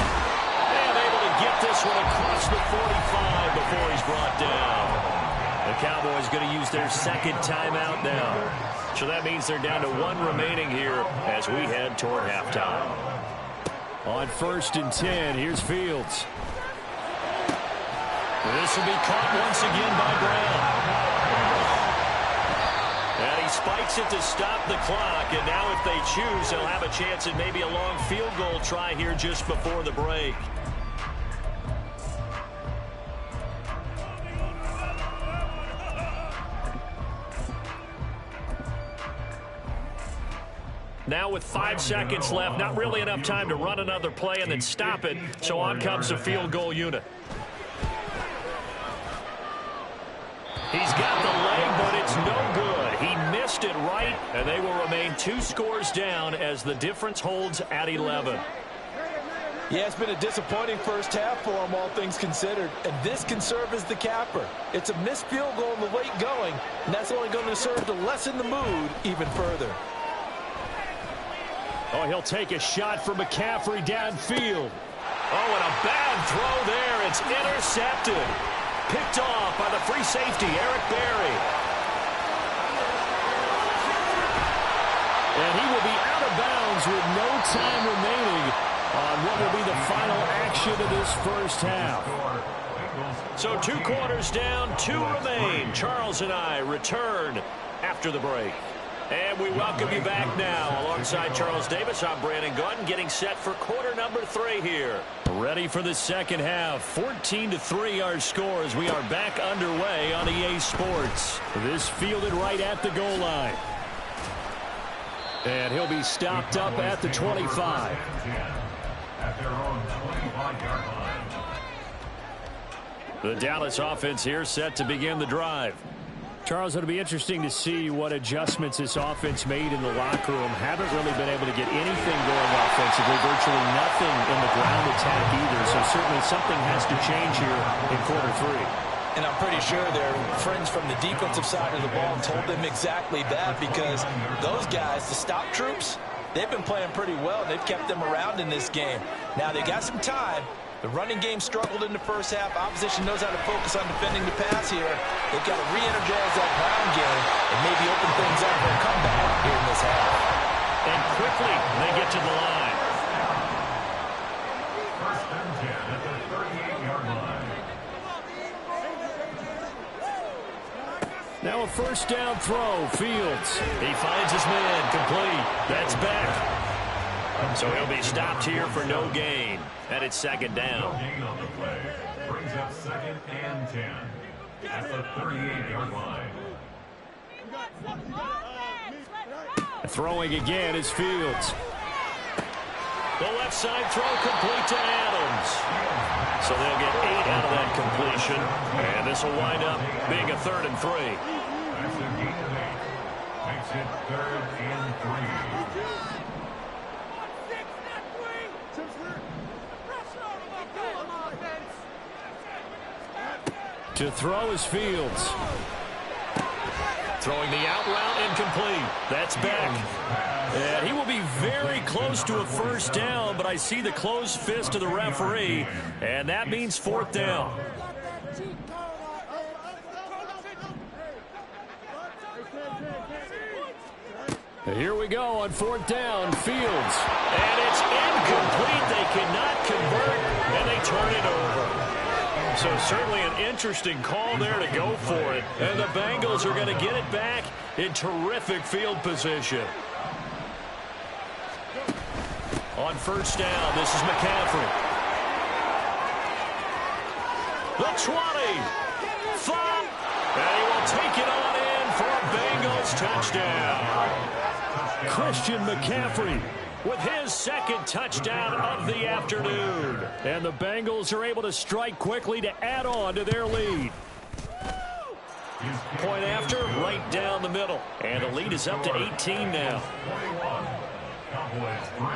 And able to get this one across the 45 before he's brought down. The Cowboys going to use their 2nd timeout now. So that means they're down to 1 remaining here as we head toward halftime. On 1st and 10, here's Fields. This will be caught once again by Brown. And he spikes it to stop the clock. And now if they choose, they'll have a chance at maybe a long field goal try here just before the break. Now with 5 seconds left, not really enough time to run another play and then stop it. So on comes the field goal unit. He's got the leg, but it's no good. He missed it right, and they will remain 2 scores down as the difference holds at 11. Yeah, it's been a disappointing first half for him, all things considered. And this can serve as the capper. It's a missed field goal in the late going, and that's only going to serve to lessen the mood even further. Oh, he'll take a shot for McCaffrey downfield. Oh, and a bad throw there. It's intercepted. Picked off by the free safety, Eric Berry. And he will be out of bounds Downs with no time remaining on what will be the final action of this first half. So 2 quarters down, 2 remain. Charles and I return after the break. And we welcome you back now. Alongside Charles Davis, I'm Brandon Gaudin, getting set for quarter number 3 here. Ready for the second half. 14-3 our score as we are back underway on EA Sports. This fielded right at the goal line. And he'll be stopped up at the 25. At their own 25-yard line. The Dallas offense here set to begin the drive. Charles, it'll be interesting to see what adjustments this offense made in the locker room. Haven't really been able to get anything going offensively, virtually nothing in the ground attack either. So certainly something has to change here in quarter 3. And I'm pretty sure their friends from the defensive side of the ball told them exactly that, because those guys, the stop troops, they've been playing pretty well, and they've kept them around in this game. Now, they got some time. The running game struggled in the first half. Opposition knows how to focus on defending the pass here. They've got to re-energize that ground game and maybe open things up for a comeback here in this half. And quickly, they get to the line. First and 10 at the 38-yard line. Now a first down throw. Fields. He finds his man. Complete. That's back. So he'll be stopped here for no gain. And it's second down. No gain on the play. Brings up second and 10 at the 38-yard line. Throwing again is Fields. The left side throw complete to Adams. So they'll get 8 out of that completion. And this will wind up being a 3rd and 3. That's a gain of 8. Makes it 3rd and 3. To throw is Fields. Throwing the out route incomplete. That's back. And he will be very close to a first down, but I see the closed fist of the referee, and that means 4th down. Here we go on 4th down. Fields. And it's incomplete. They cannot convert, and they turn it over. So certainly an interesting call there to go for it. And the Bengals are going to get it back in terrific field position. On first down, this is McCaffrey. The 20. 5. And he will take it on in for a Bengals touchdown. Christian McCaffrey with his 2nd touchdown of the afternoon. And the Bengals are able to strike quickly to add on to their lead. Point after, right down the middle. And the lead is up to 18 now. 21. Cowboys 3.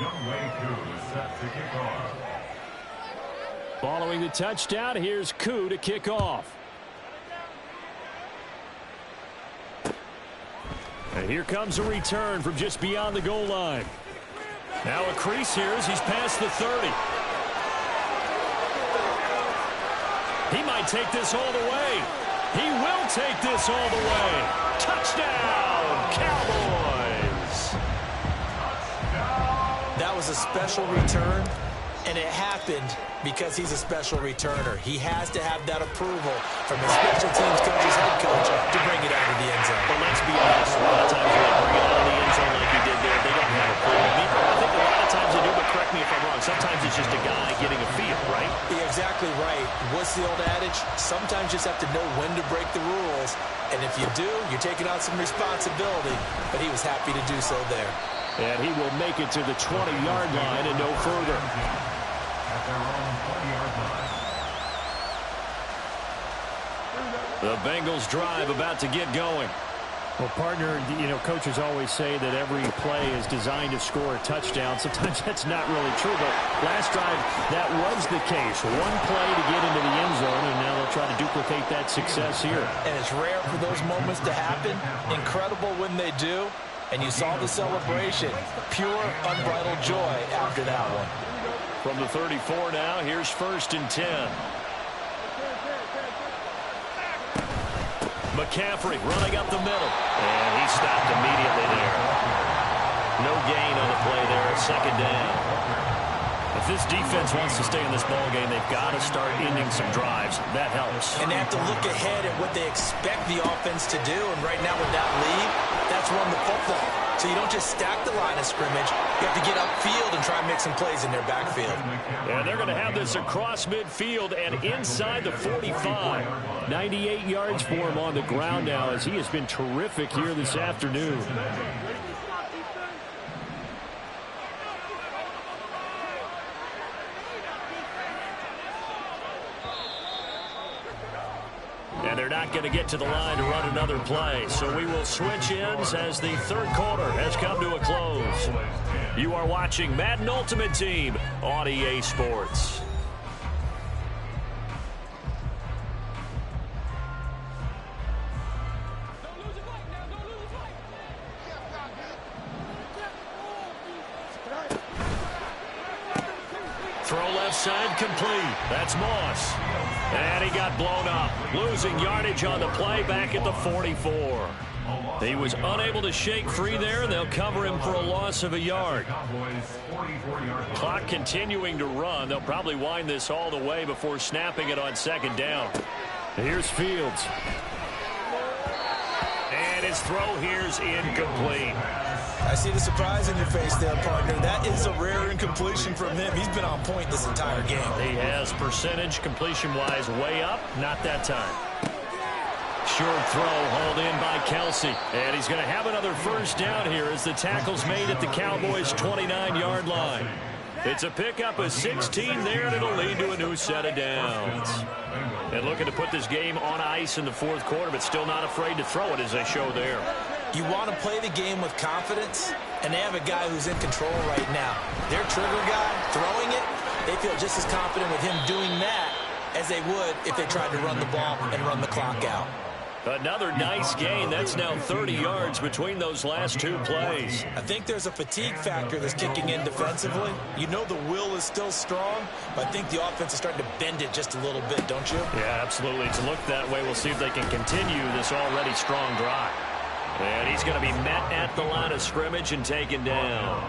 Youngway Koo is set to kick off. Following the touchdown, here's Koo to kick off. And here comes a return from just beyond the goal line. Now a crease here as he's past the 30. He might take this all the way. He will take this all the way. Touchdown, Cowboys! That was a special return, and it happened because he's a special returner. He has to have that approval from his special teams coach, his head coach, to bring it out of the end zone. But let's be honest, a lot of times when they bring it out of the end zone like he did there, they don't have approval. I think a lot of times they do, but correct me if I'm wrong. Sometimes it's just a guy getting a feel, right? You're exactly right. What's the old adage? Sometimes you just have to know when to break the rules. And if you do, you're taking on some responsibility. But he was happy to do so there. And he will make it to the 20-yard line and no further. At their own 20-yard line. The Bengals drive about to get going. Well, partner, you know, coaches always say that every play is designed to score a touchdown. Sometimes that's not really true, but last drive, that was the case. One play to get into the end zone, and now they'll try to duplicate that success here. And it's rare for those moments to happen. Incredible when they do. And you saw the celebration. Pure, unbridled joy after that one. From the 34 now, here's 1st and 10. McCaffrey running up the middle. And he stopped immediately there. No gain on the play there. Second down. If this defense wants to stay in this ballgame, they've got to start ending some drives. That helps. And they have to look ahead at what they expect the offense to do. And right now with that lead, that's run the football. So you don't just stack the line of scrimmage. You have to get upfield and try and make some plays in their backfield. And they're going to have this across midfield and inside the 45. 98 yards for him on the ground now as he has been terrific here this afternoon. And they're not going to get to the line to run another play. So we will switch ends as the third quarter has come to a close. You are watching Madden Ultimate Team on EA Sports. Throw left side complete. That's Moss. And he got blown up. Losing yardage on the play back at the 44. He was unable to shake free there, and they'll cover him for a loss of a yard. Clock continuing to run. They'll probably wind this all the way before snapping it on second down. Here's Fields. And his throw here's incomplete. I see the surprise in your face there, partner. That is a rare incompletion from him. He's been on point this entire game. He has percentage completion-wise way up. Not that time. Short throw hauled in by Kelsey. And he's going to have another first down here as the tackle's made at the Cowboys' 29-yard line. It's a pickup of 16 there, and it'll lead to a new set of downs. And looking to put this game on ice in the fourth quarter, but still not afraid to throw it as they show there. You want to play the game with confidence, and they have a guy who's in control right now. Their trigger guy throwing it, they feel just as confident with him doing that as they would if they tried to run the ball and run the clock out. Another nice gain. That's now 30 yards between those last two plays. I think there's a fatigue factor that's kicking in defensively. You know the will is still strong, but I think the offense is starting to bend it just a little bit, don't you? Yeah, absolutely. It's looked that way. We'll see if they can continue this already strong drive. And he's going to be met at the line of scrimmage and taken down.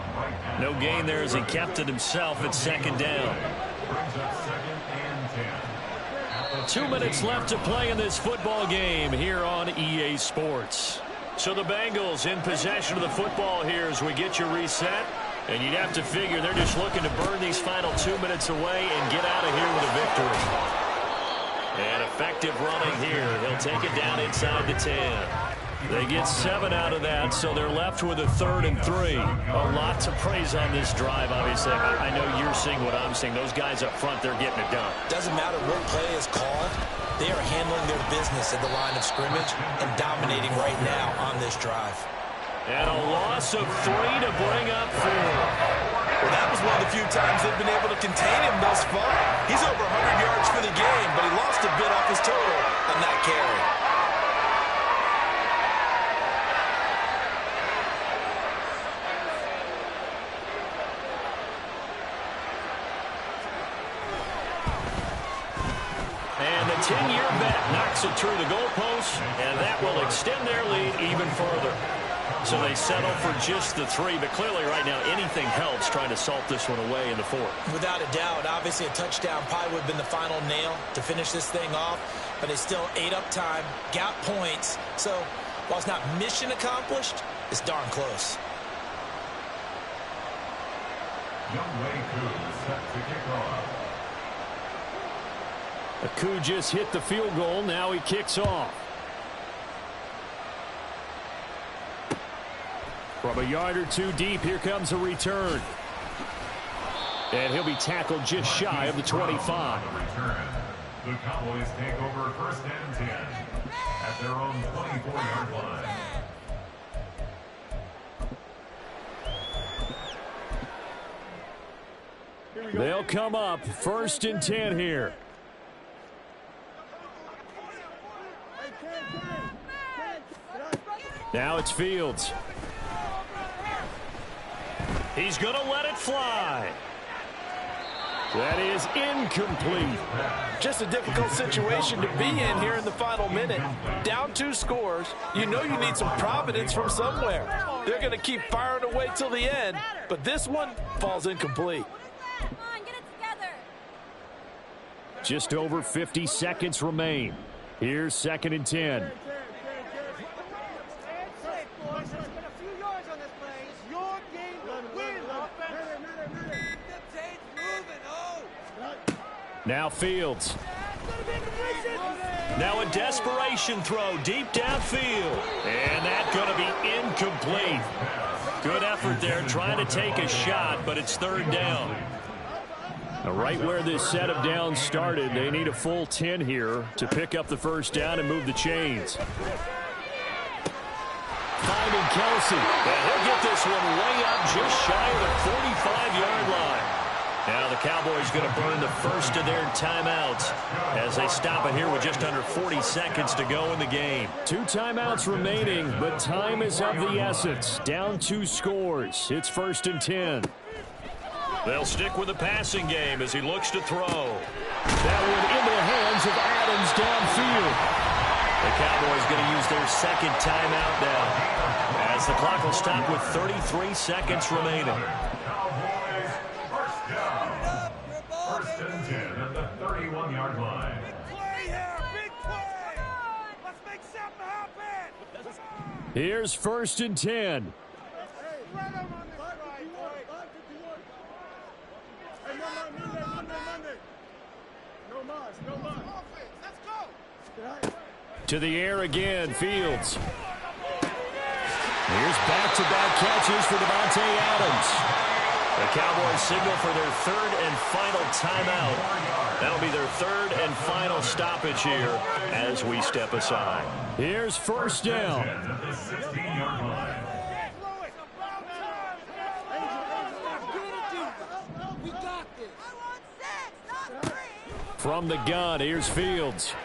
No gain there as he kept it himself at second down. 2 minutes left to play in this football game here on EA Sports. So the Bengals in possession of the football here as we get you reset. And you'd have to figure they're just looking to burn these final 2 minutes away and get out of here with a victory. And effective running here. He'll take it down inside the 10. They get 7 out of that, so they're left with a 3rd and 3. A lot to praise on this drive, obviously. I know you're seeing what I'm seeing. Those guys up front, they're getting it done. Doesn't matter what play is called. They are handling their business at the line of scrimmage and dominating right now on this drive. And a loss of 3 to bring up 4. Well, that was one of the few times they've been able to contain him thus far. He's over 100 yards for the game, but he lost a bit off his total on that carry. And the 10-year bet knocks it through the goalpost, and that will extend their lead even further. So they settle for just the 3, but clearly right now anything helps trying to salt this one away in the 4th. Without a doubt, obviously a touchdown probably would have been the final nail to finish this thing off, but they still ate up time, got points. So while it's not mission accomplished, it's darn close. Aku just hit the field goal. Now he kicks off. From a yard or 2 deep, here comes a return. And he'll be tackled just shy of the 25. The Cowboys take over 1st and 10 at their own 24-yard line. They'll come up 1st and 10 here. Now it's Fields. He's going to let it fly. That is incomplete. Just a difficult situation to be in here in the final minute. Down 2 scores. You know you need some providence from somewhere. They're going to keep firing away till the end, but this one falls incomplete. Come on, get it together. Just over 50 seconds remain. Here's 2nd and 10. Now Fields. Now a desperation throw deep downfield. And that's going to be incomplete. Good effort there trying to take a shot, but it's 3rd down. Now right where this set of downs started, they need a full 10 here to pick up the 1st down and move the chains. Finding Kelsey. And he'll get this one way up just shy of the 45-yard line. Now the Cowboys going to burn the first of their timeouts as they stop it here with just under 40 seconds to go in the game. 2 timeouts remaining, but time is of the essence. Down 2 scores. It's 1st and 10. They'll stick with the passing game as he looks to throw. That one into the hands of Adams downfield. The Cowboys going to use their 2nd timeout now as the clock will stop with 33 seconds remaining. First and 10 at the 31-yard line. Play here, big play. Let's make something happen. Here's 1st and 10. To the air again, Fields. Here's back-to-back catches for Devontae Adams. The Cowboys signal for their 3rd and final timeout. That'll be their 3rd and final stoppage here as we step aside. Here's 1st down. At the 16-yard line. From the gun, here's Fields.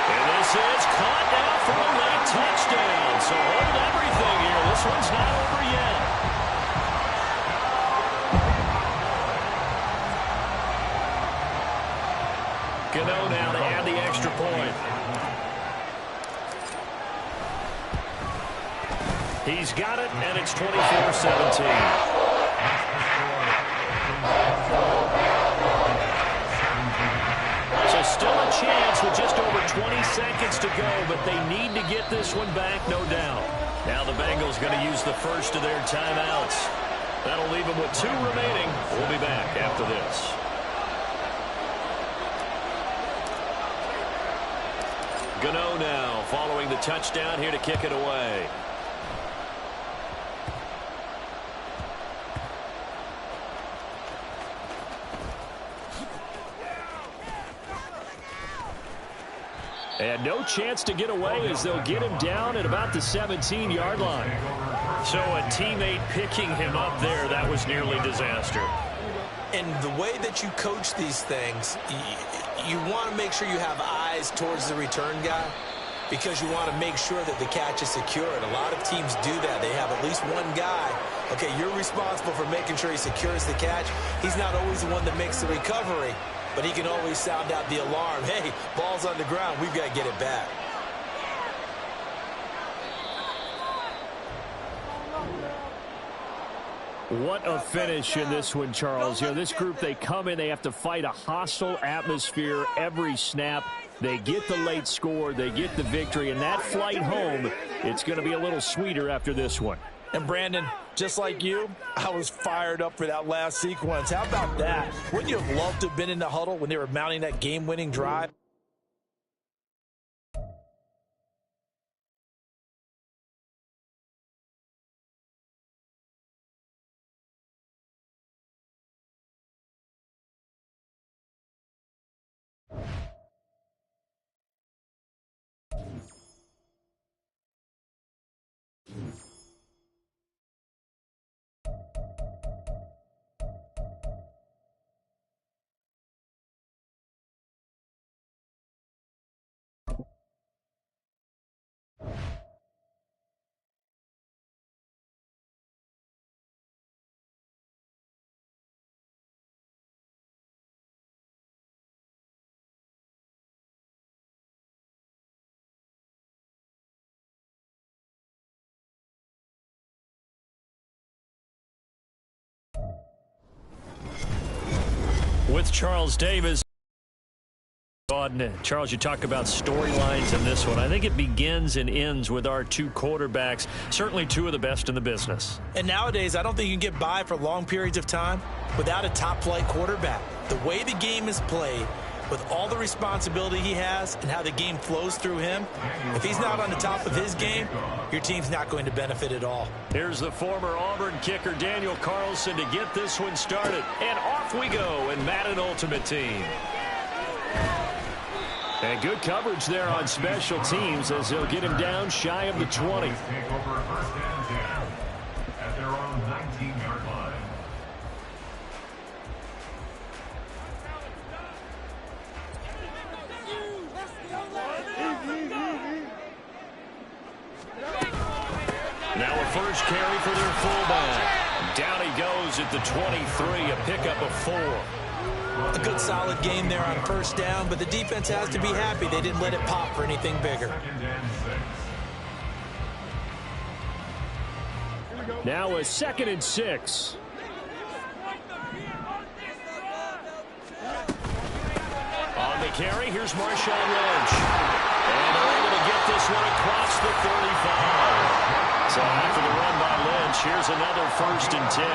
And this is caught now for a late touchdown. So hold everything here. This one's not over yet. Gano now to add the extra point. He's got it, and it's 24-17. So still a chance with just over 20 seconds to go, but they need to get this one back, no doubt. Now the Bengals going to use the first of their timeouts. That'll leave them with 2 remaining. We'll be back after this. Gano now following the touchdown here to kick it away. And no chance to get away as they'll get him down at about the 17-yard line. So a teammate picking him up there, that was nearly disaster. And the way that you coach these things, you want to make sure you have eyes towards the return guy because you want to make sure that the catch is secured. A lot of teams do that. They have at least one guy. Okay, you're responsible for making sure he secures the catch. He's not always the one that makes the recovery, but he can always sound out the alarm. Hey, ball's on the ground. We've got to get it back. What a finish in this one, Charles. You know, this group, they come in, they have to fight a hostile atmosphere every snap. They get the late score, they get the victory, and that flight home, it's going to be a little sweeter after this one. And Brandon, just like you, I was fired up for that last sequence. How about that? Wouldn't you have loved to have been in the huddle when they were mounting that game-winning drive? with Charles Davis. Charles, you talk about storylines in this one. I think it begins and ends with our two quarterbacks, certainly two of the best in the business. And nowadays, I don't think you can get by for long periods of time without a top-flight quarterback. The way the game is played, with all the responsibility he has and how the game flows through him, if he's not on the top of his game, your team's not going to benefit at all. Here's the former Auburn kicker, Daniel Carlson, to get this one started. And off we go in Madden Ultimate Team. And good coverage there on special teams as they'll get him down shy of the 20. Take over first and 10 at their own 19-yard line. Now a first carry for their fullback. Down he goes at the 23, a pickup of 4. A good solid game there on first down, but the defense has to be happy they didn't let it pop for anything bigger. Now a 2nd and 6. On the carry, here's Marshawn Lynch. And they're able to get this one across the 35. So after the run by Lynch, here's another 1st and 10.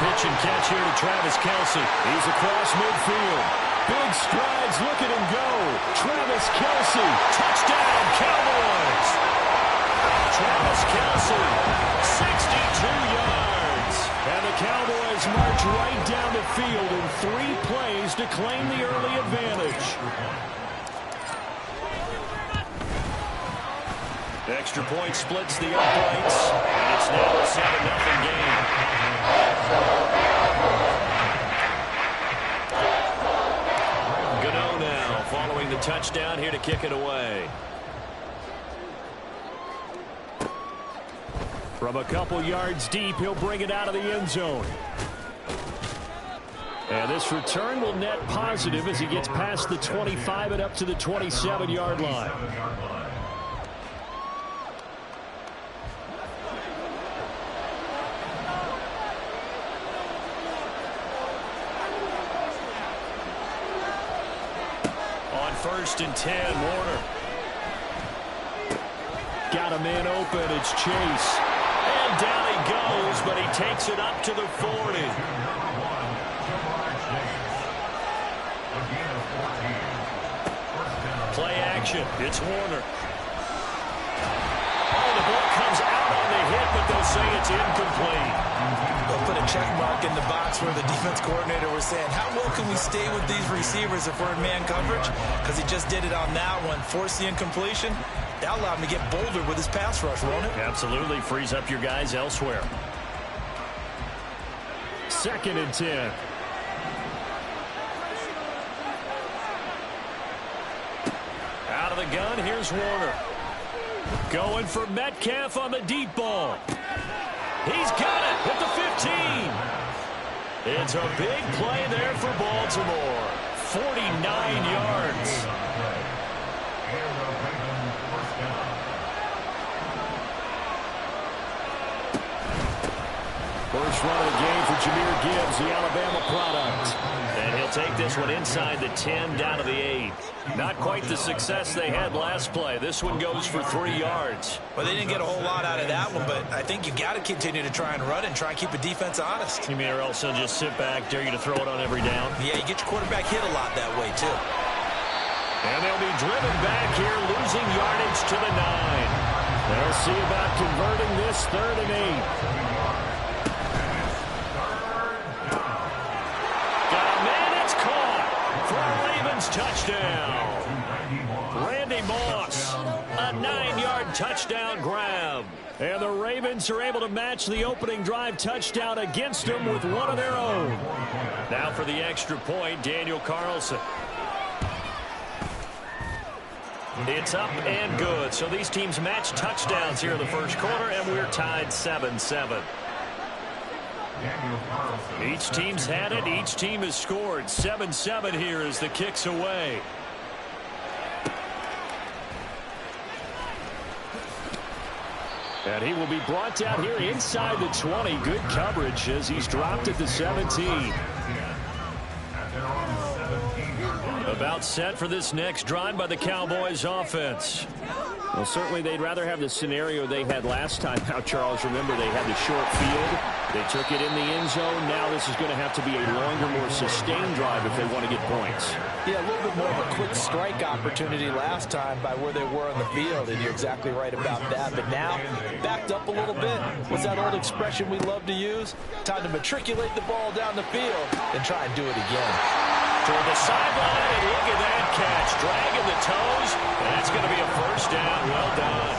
Pitch and catch here to Travis Kelce. He's across midfield. Big strides, look at him go. Travis Kelce, touchdown Cowboys. Travis Kelce, 62 yards. And the Cowboys march right down the field in 3 plays to claim the early advantage. Extra point splits the uprights, and it's now a 7-0 game. Gano now following the touchdown here to kick it away. From a couple yards deep, he'll bring it out of the end zone. And this return will net positive as he gets past the 25 and up to the 27-yard line. First and 10, Warner. Got a man open, it's Chase. And down he goes, but he takes it up to the 40. Play action, it's Warner. Oh, the ball comes out on the hit, but they'll say it's incomplete. They'll put a check mark in the box where the defense coordinator was saying, how well can we stay with these receivers if we're in man coverage? Because he just did it on that one, forced the incompletion. That allowed him to get bolder with his pass rush, won't it? Absolutely, frees up your guys elsewhere. 2nd and 10. Out of the gun, here's Warner. Going for Metcalf on the deep ball. He's got it at the 15. It's a big play there for Baltimore. 49 yards. First run of the game for Jahmyr Gibbs, the Alabama product. And he'll take this one inside the 10, down to the 8. Not quite the success they had last play. This one goes for 3 yards. Well, they didn't get a whole lot out of that one, but I think you got to continue to try and run and try and keep the defense honest. You mean or else they'll just sit back, dare you to throw it on every down? Yeah, you get your quarterback hit a lot that way, too. And they'll be driven back here, losing yardage to the 9. They'll see about converting this 3rd and 8. Touchdown. Randy Moss, a 9-yard touchdown grab. And the Ravens are able to match the opening drive touchdown against them with one of their own. Now for the extra point, Daniel Carlson. It's up and good. So these teams match touchdowns here in the first quarter, and we're tied 7-7. Each team's had it. Each team has scored. 7-7 here as the kick's away. And he will be brought down here inside the 20. Good coverage as he's dropped at the 17. About set for this next drive by the Cowboys offense. Well, certainly they'd rather have the scenario they had last time out, Charles. Remember, they had the short field. They took it in the end zone. Now this is going to have to be a longer, more sustained drive if they want to get points. Yeah, a little bit more of a quick strike opportunity last time by where they were on the field, and you're exactly right about that. But now, backed up a little bit. What's that old expression we love to use? Time to matriculate the ball down the field and try and do it again. Toward the sideline, and look at that catch. Dragging the toes, and that's going to be a first down. Well done.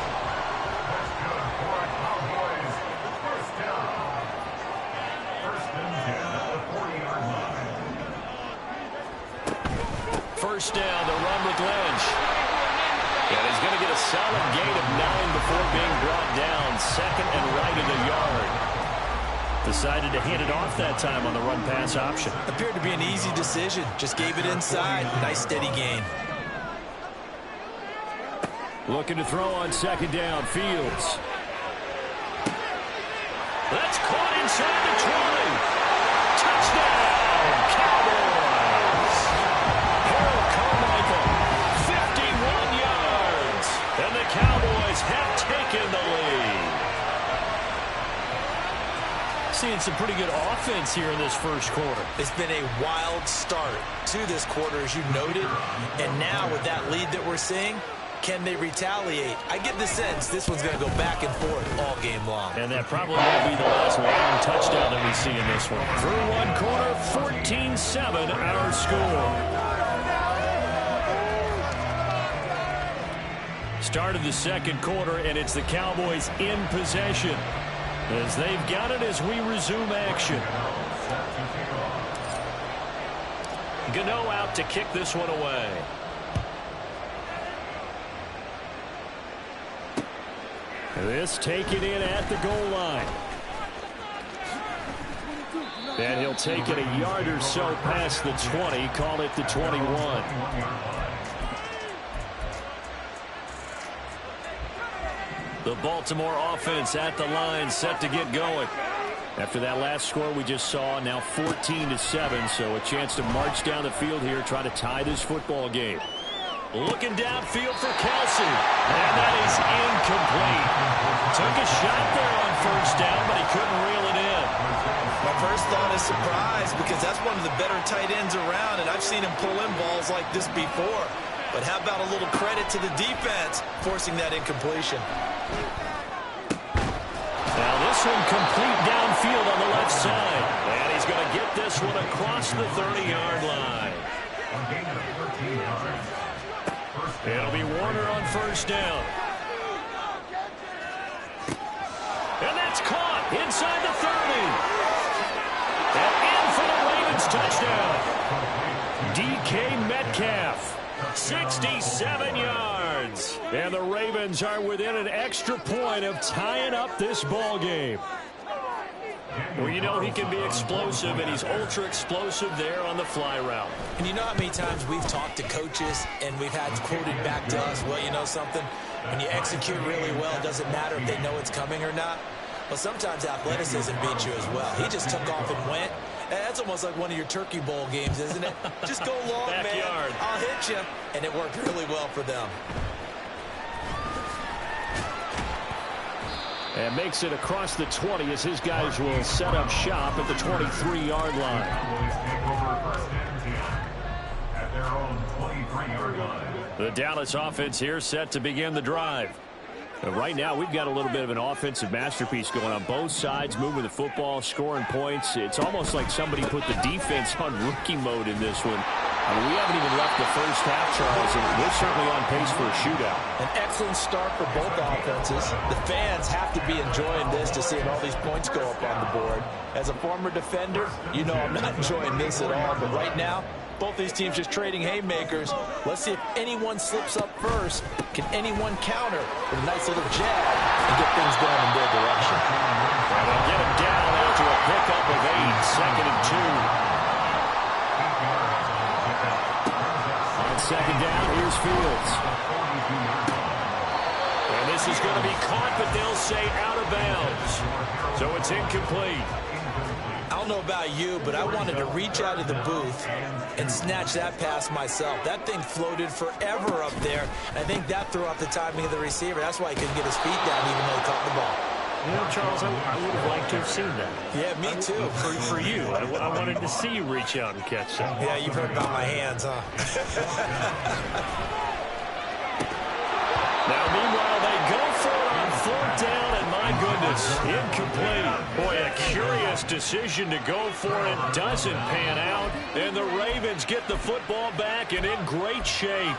First down, the run with Lynch. And he's going to get a solid gain of 9 before being brought down. Second and right in the yard. Decided to hand it off that time on the run-pass option. Appeared to be an easy decision. Just gave it inside. Nice steady gain. Looking to throw on second down. Fields. That's caught inside the 20. Touchdown, Cowboys. Harold Carmichael, 51 yards. And the Cowboys have taken the lead. Seeing some pretty good offense here in this first quarter. It's been a wild start to this quarter, as you noted. And now with that lead that we're seeing, can they retaliate? I get the sense this one's going to go back and forth all game long. And that probably won't be the last long touchdown that we see in this one. Through one quarter, 14-7 our score. Start of the second quarter, and it's the Cowboys in possession as they've got it as we resume action. Gano out to kick this one away. This taken in at the goal line. And he'll take it a yard or so past the 20, call it the 21. The Baltimore offense at the line, set to get going. After that last score we just saw, now 14-7, so a chance to march down the field here, try to tie this football game. Looking downfield for Kelsey, and that is incomplete. Took a shot there on first down, but he couldn't reel it in. My first thought is surprise, because that's one of the better tight ends around, and I've seen him pull in balls like this before. But how about a little credit to the defense forcing that incompletion? Now this one complete downfield on the left side. And he's going to get this one across the 30-yard line. It'll be Warner on first down. And that's caught inside the 30. And in for the Ravens touchdown. DK Metcalf. 67 yards. And the Ravens are within an extra point of tying up this ball game. Well, you know he can be explosive, and he's ultra explosive there on the fly route. And you know how many times we've talked to coaches and we've had quoted back to us, well, you know something? When you execute really well, it doesn't matter if they know it's coming or not. Well, sometimes athleticism beats you as well. He just took off and went. That's almost like one of your Turkey Bowl games, isn't it? Just go long, Backyard. man. I'll hit you. And it worked really well for them. And makes it across the 20 as his guys will set up shop at the 23-yard line. At their own 23-yard line. The Dallas offense here set to begin the drive. But right now, we've got a little bit of an offensive masterpiece going on both sides, moving the football, scoring points. It's almost like somebody put the defense on rookie mode in this one. I mean, we haven't even left the first half, Charles, and we're certainly on pace for a shootout. An excellent start for both offenses. The fans have to be enjoying this to see all these points go up on the board. As a former defender, you know I'm not enjoying this at all, but right now, both these teams just trading haymakers. Let's see if anyone slips up first. Can anyone counter with a nice little jab and get things going in their direction? And they'll get him down after a pickup of 8, second and 2. On second down, here's Fields. And this is going to be caught, but they'll say out of bounds. So it's incomplete. I don't know about you, but I wanted to reach out of the booth and snatch that pass myself. That thing floated forever up there. I think that threw off the timing of the receiver. That's why he couldn't get his feet down even though he caught the ball. You know, Charles, I would have liked to have seen that. Yeah, me too. For you. I wanted to see you reach out and catch that. Yeah, you've heard about my hands, huh? Now, meanwhile, they go for it on 4th down, and my goodness, incomplete. Boy, a curious decision to go for it. Doesn't pan out, and the Ravens get the football back and in great shape.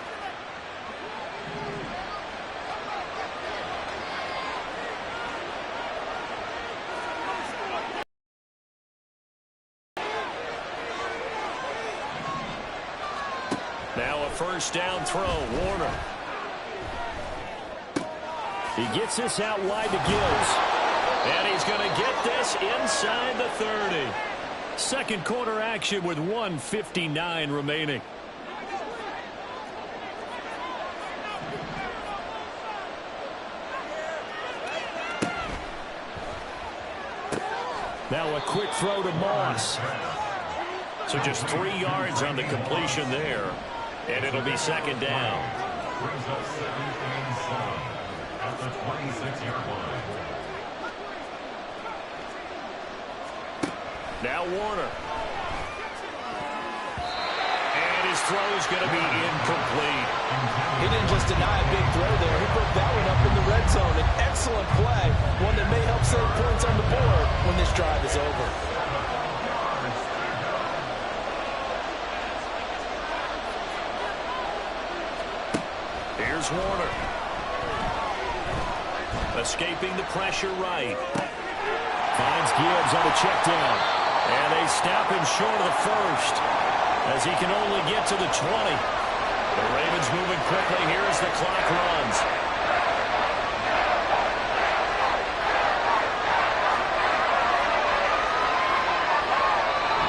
Now a 1st down throw, Warner. He gets this out wide to Gibbs. And he's going to get this inside the 30. Second quarter action with 1:59 remaining. Now a quick throw to Moss. So just 3 yards on the completion there. And it'll be 2nd down. Brings up 2nd and 7 at the 26-yard line. Now Warner. And his throw is going to be incomplete. He didn't just deny a big throw there. He put that one up in the red zone. An excellent play, one that may help save points on the board when this drive is over. Here's Warner. Escaping the pressure right. Finds Gibbs on a check down. And they stop him short of the 1st as he can only get to the 20. The Ravens moving quickly here as the clock runs.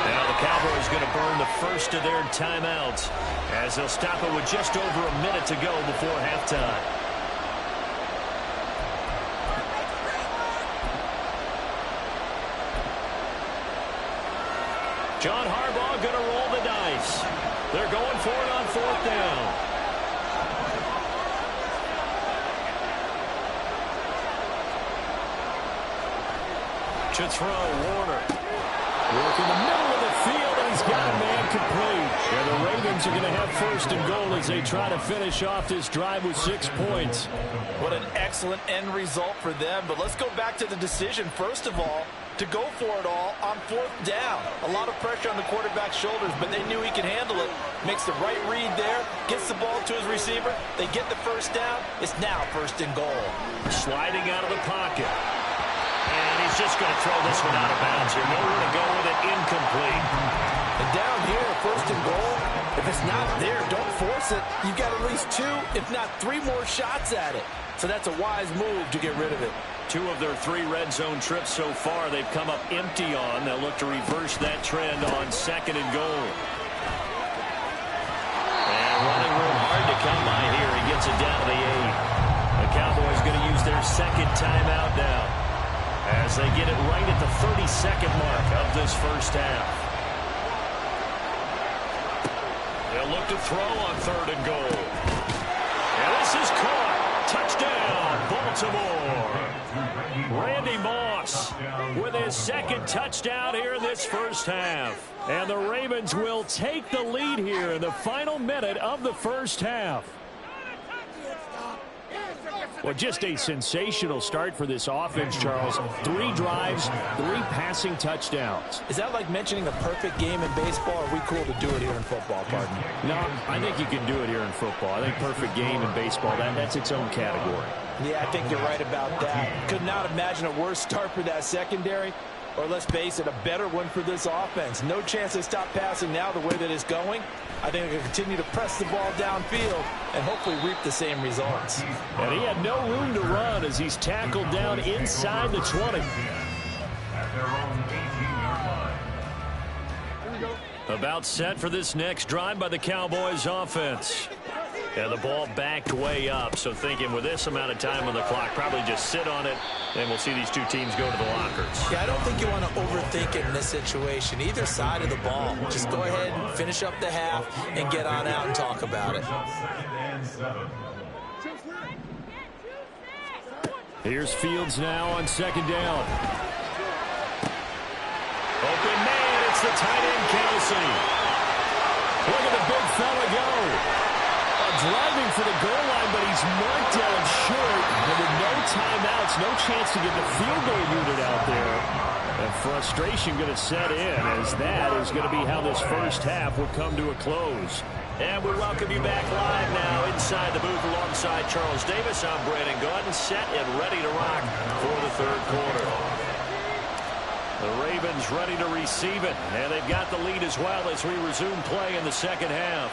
Now the Cowboys going to burn the first of their timeouts as they'll stop it with just over a minute to go before halftime. John Harbaugh going to roll the dice. They're going for it on 4th down. To throw, Warner. Work in the middle of the field, and he's got a man complete. And the Ravens are going to have 1st and goal as they try to finish off this drive with 6 points. What an excellent end result for them. But let's go back to the decision, first of all, to go for it all on 4th down. A lot of pressure on the quarterback's shoulders, but they knew he could handle it. Makes the right read there, gets the ball to his receiver. They get the 1st down. It's now 1st and goal. Sliding out of the pocket. And he's just going to throw this one out of bounds here. Nowhere to go with it, incomplete. And down here, 1st and goal, if it's not there, don't force it. You've got at least 2, if not 3 more shots at it. So that's a wise move to get rid of it. 2 of their 3 red zone trips so far they've come up empty on. They'll look to reverse that trend on 2nd and goal. And running room hard to come by here. He gets it down to the 8. The Cowboys going to use their 2nd timeout now as they get it right at the 32nd mark of this 1st half. They'll look to throw on 3rd and goal. And this is caught. Touchdown, Baltimore. Randy Moss with his 2nd touchdown here in this 1st half. And the Ravens will take the lead here in the final minute of the 1st half. Well, just a sensational start for this offense, Charles. 3 drives, 3 passing touchdowns. Is that like mentioning a perfect game in baseball, or are we cool to do it here in football, pardon? No, I think you can do it here in football. I think perfect game in baseball, that's its own category. Yeah, I think you're right about that. Could not imagine a worse start for that secondary, or let's face it, a better one for this offense. No chance to stop passing now the way that it's going. I think we can continue to press the ball downfield and hopefully reap the same results. And he had no room to run as he's tackled down inside the 20. At their own 18-yard line. About set for this next drive by the Cowboys offense. And the ball backed way up, so thinking with this amount of time on the clock, probably just sit on it, and we'll see these two teams go to the lockers. Yeah, I don't think you want to overthink it in this situation. Either side of the ball. Just go ahead and finish up the half and get on out and talk about it. Here's Fields now on second down. Open man, it's the tight end, Kelsey. Look at the big fella go. Driving for the goal line, but he's marked down short. And with no timeouts, no chance to get the field goal unit out there. And frustration going to set in, as that is going to be how this first half will come to a close. And we welcome you back live now inside the booth alongside Charles Davis. I'm Brandon Gordon, set and ready to rock for the third quarter. The Ravens ready to receive it, and they've got the lead as well as we resume play in the second half.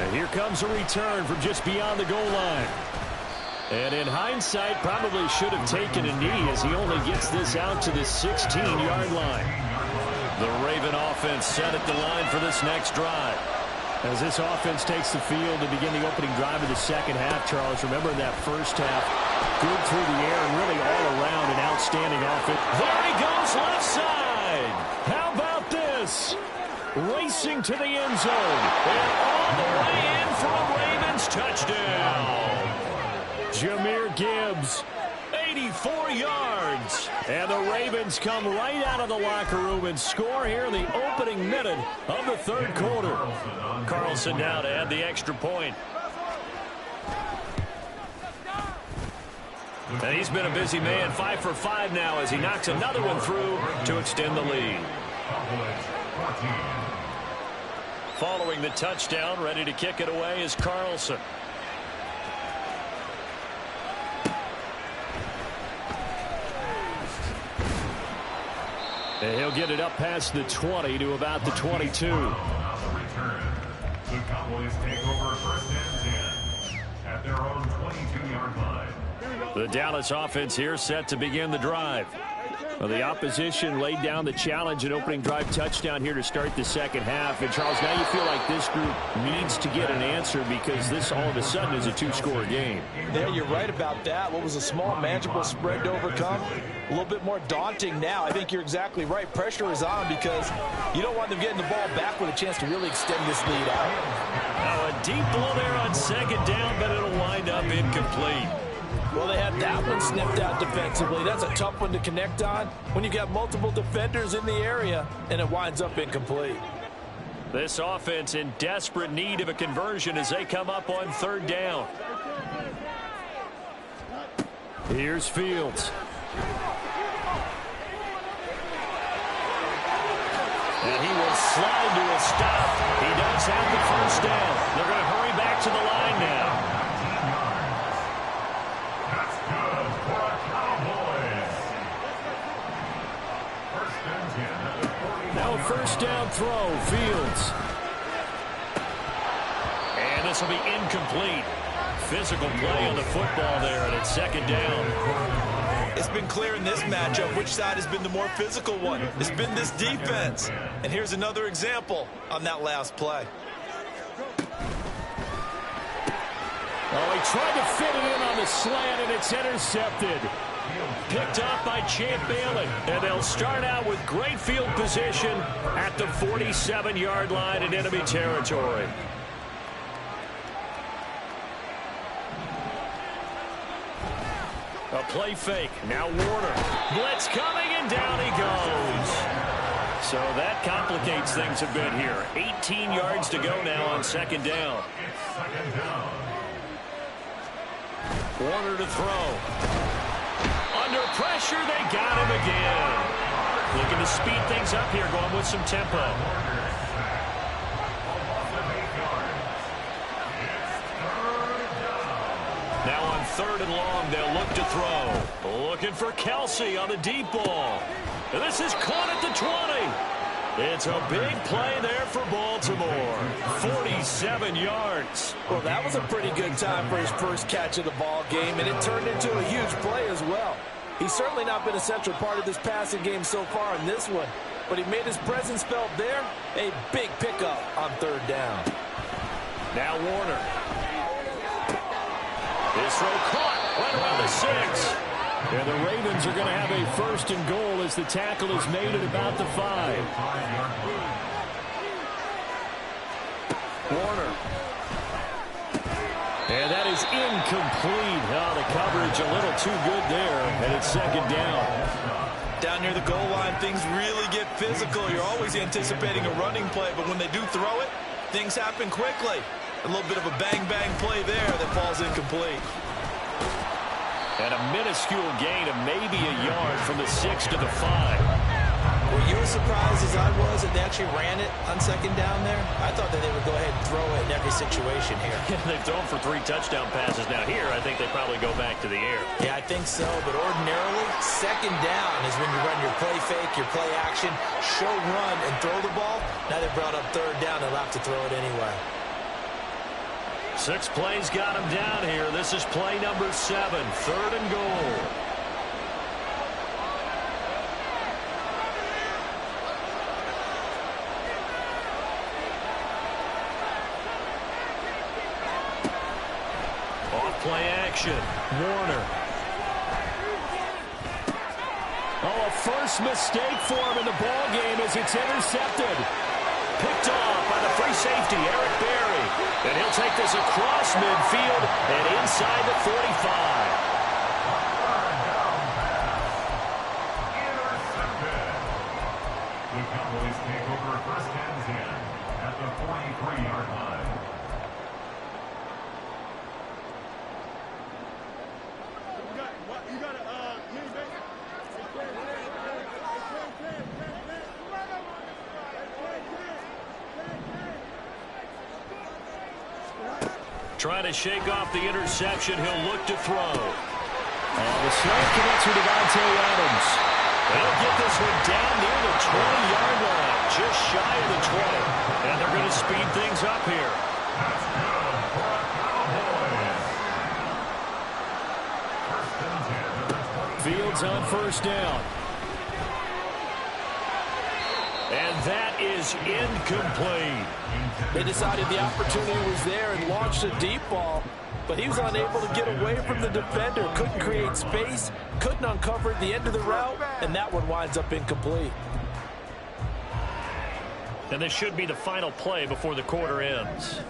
And here comes a return from just beyond the goal line. And in hindsight, probably should have taken a knee as he only gets this out to the 16-yard line. The Raven offense set at the line for this next drive. As this offense takes the field to begin the opening drive of the second half, Charles, remember that first half, good through the air and really all around an outstanding offense. There he goes left side. How about this? Racing to the end zone. And all the way in for a Ravens touchdown. Jahmyr Gibbs, 84 yards. And the Ravens come right out of the locker room and score here in the opening minute of the third quarter. Carlson now to add the extra point. And he's been a busy man, 5 for 5 now as he knocks another one through to extend the lead. Following the touchdown, ready to kick it away is Carlson. And he'll get it up past the 20 to about the 22. The Cowboys take over first and 10 at their own 22-yard line. The Dallas offense here set to begin the drive. Well, the opposition laid down the challenge and opening drive touchdown here to start the second half. And, Charles, now you feel like this group needs to get an answer because this all of a sudden is a two-score game. Yeah, you're right about that. What was a small, manageable spread to overcome? A little bit more daunting now. I think you're exactly right. Pressure is on because you don't want them getting the ball back with a chance to really extend this lead out. Now a deep ball there on second down, but it'll wind up incomplete. Well, they had that one sniffed out defensively. That's a tough one to connect on when you got multiple defenders in the area, and it winds up incomplete. This offense in desperate need of a conversion as they come up on third down. Here's Fields. And he will slide to a stop. He does have the first down. They're going to hurry back to the line now. First down throw, Fields. And this will be incomplete. Physical play on the football there, and it's second down. It's been clear in this matchup which side has been the more physical one. It's been this defense. And here's another example on that last play. Oh, he tried to fit it in on the slant, and it's intercepted. Picked up by Champ Bailey. And they'll start out with great field position at the 47-yard line in enemy territory. A play fake. Now Warner. Blitz coming, and down he goes. So that complicates things a bit here. 18 yards to go now on second down. Warner to throw. Under pressure, they got him again. Looking to speed things up here, going with some tempo. Now on third and long, they'll look to throw. Looking for Kelsey on the deep ball. And this is caught at the 20. It's a big play there for Baltimore. 47 yards. Well, that was a pretty good time for his first catch of the ball game, and it turned into a huge play as well. He's certainly not been a central part of this passing game so far in this one, but he made his presence felt there. A big pickup on third down. Now Warner. His throw caught right around the 6. And the Ravens are going to have a 1st and goal as the tackle is made at about the 5. Warner. And that is incomplete. Oh, the coverage a little too good there, and it's 2nd down. Down near the goal line, things really get physical. You're always anticipating a running play, but when they do throw it, things happen quickly. A little bit of a bang-bang play there that falls incomplete. And a minuscule gain of maybe a yard from the 6 to the 5. Were you as surprised as I was that they actually ran it on 2nd down there? I thought that they would go ahead and throw it in every situation here. They've thrown for 3 touchdown passes. Now here, I think they probably go back to the air. Yeah, I think so. But ordinarily, 2nd down is when you run your play fake, your play action, show run, and throw the ball. Now they brought up 3rd down. They'll have to throw it anyway. 6 plays got him down here. This is play number 7, 3rd and goal. Off play action. Warner. Oh, a first mistake for him in the ball game as it's intercepted. Picked off by the free safety, Eric Berry. And he'll take this across midfield and inside the 45. Intercepted. The Cowboys take over 1st and 10 at the 43-yard line. Trying to shake off the interception. He'll look to throw. The slant connects with Devontae Adams. They'll get this one down near the 20-yard line, just shy of the 20. And they're going to speed things up here. That's good for a Cowboys. 1st and 10 at the 20. Fields on 1st down. And that is incomplete. They decided the opportunity was there and launched a deep ball, but he was unable to get away from the defender, couldn't create space, couldn't uncover the end of the route, and that one winds up incomplete. And this should be the final play before the quarter ends.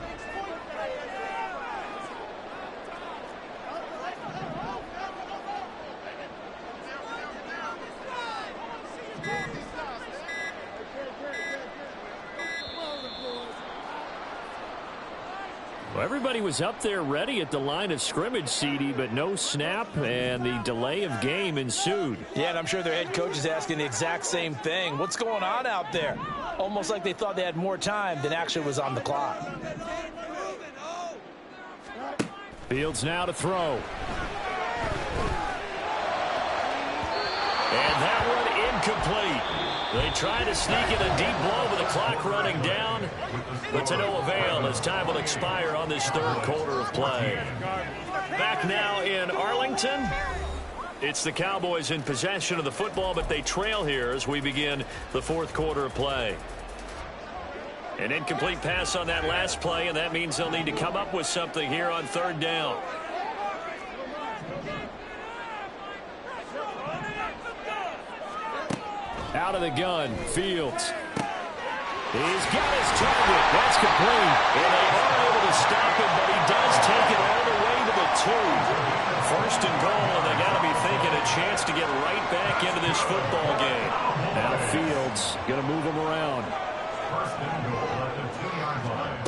Well, everybody was up there ready at the line of scrimmage, CD, but no snap, and the delay of game ensued. Yeah, and I'm sure their head coach is asking the exact same thing. What's going on out there? Almost like they thought they had more time than actually was on the clock. Fields now to throw. And that one incomplete. They try to sneak in a deep blow with the clock running down, but to no avail as time will expire on this 3rd quarter of play. Back now in Arlington. It's the Cowboys in possession of the football, but they trail here as we begin the 4th quarter of play. An incomplete pass on that last play, and that means they'll need to come up with something here on 3rd down. Out of the gun, Fields. He's got his target. That's complete. And they are able to stop him, but he does take it all the way to the 2. 1st and goal, and they got to be thinking a chance to get right back into this football game. Now Fields going to move him around. 1st and goal at the 2-yard line.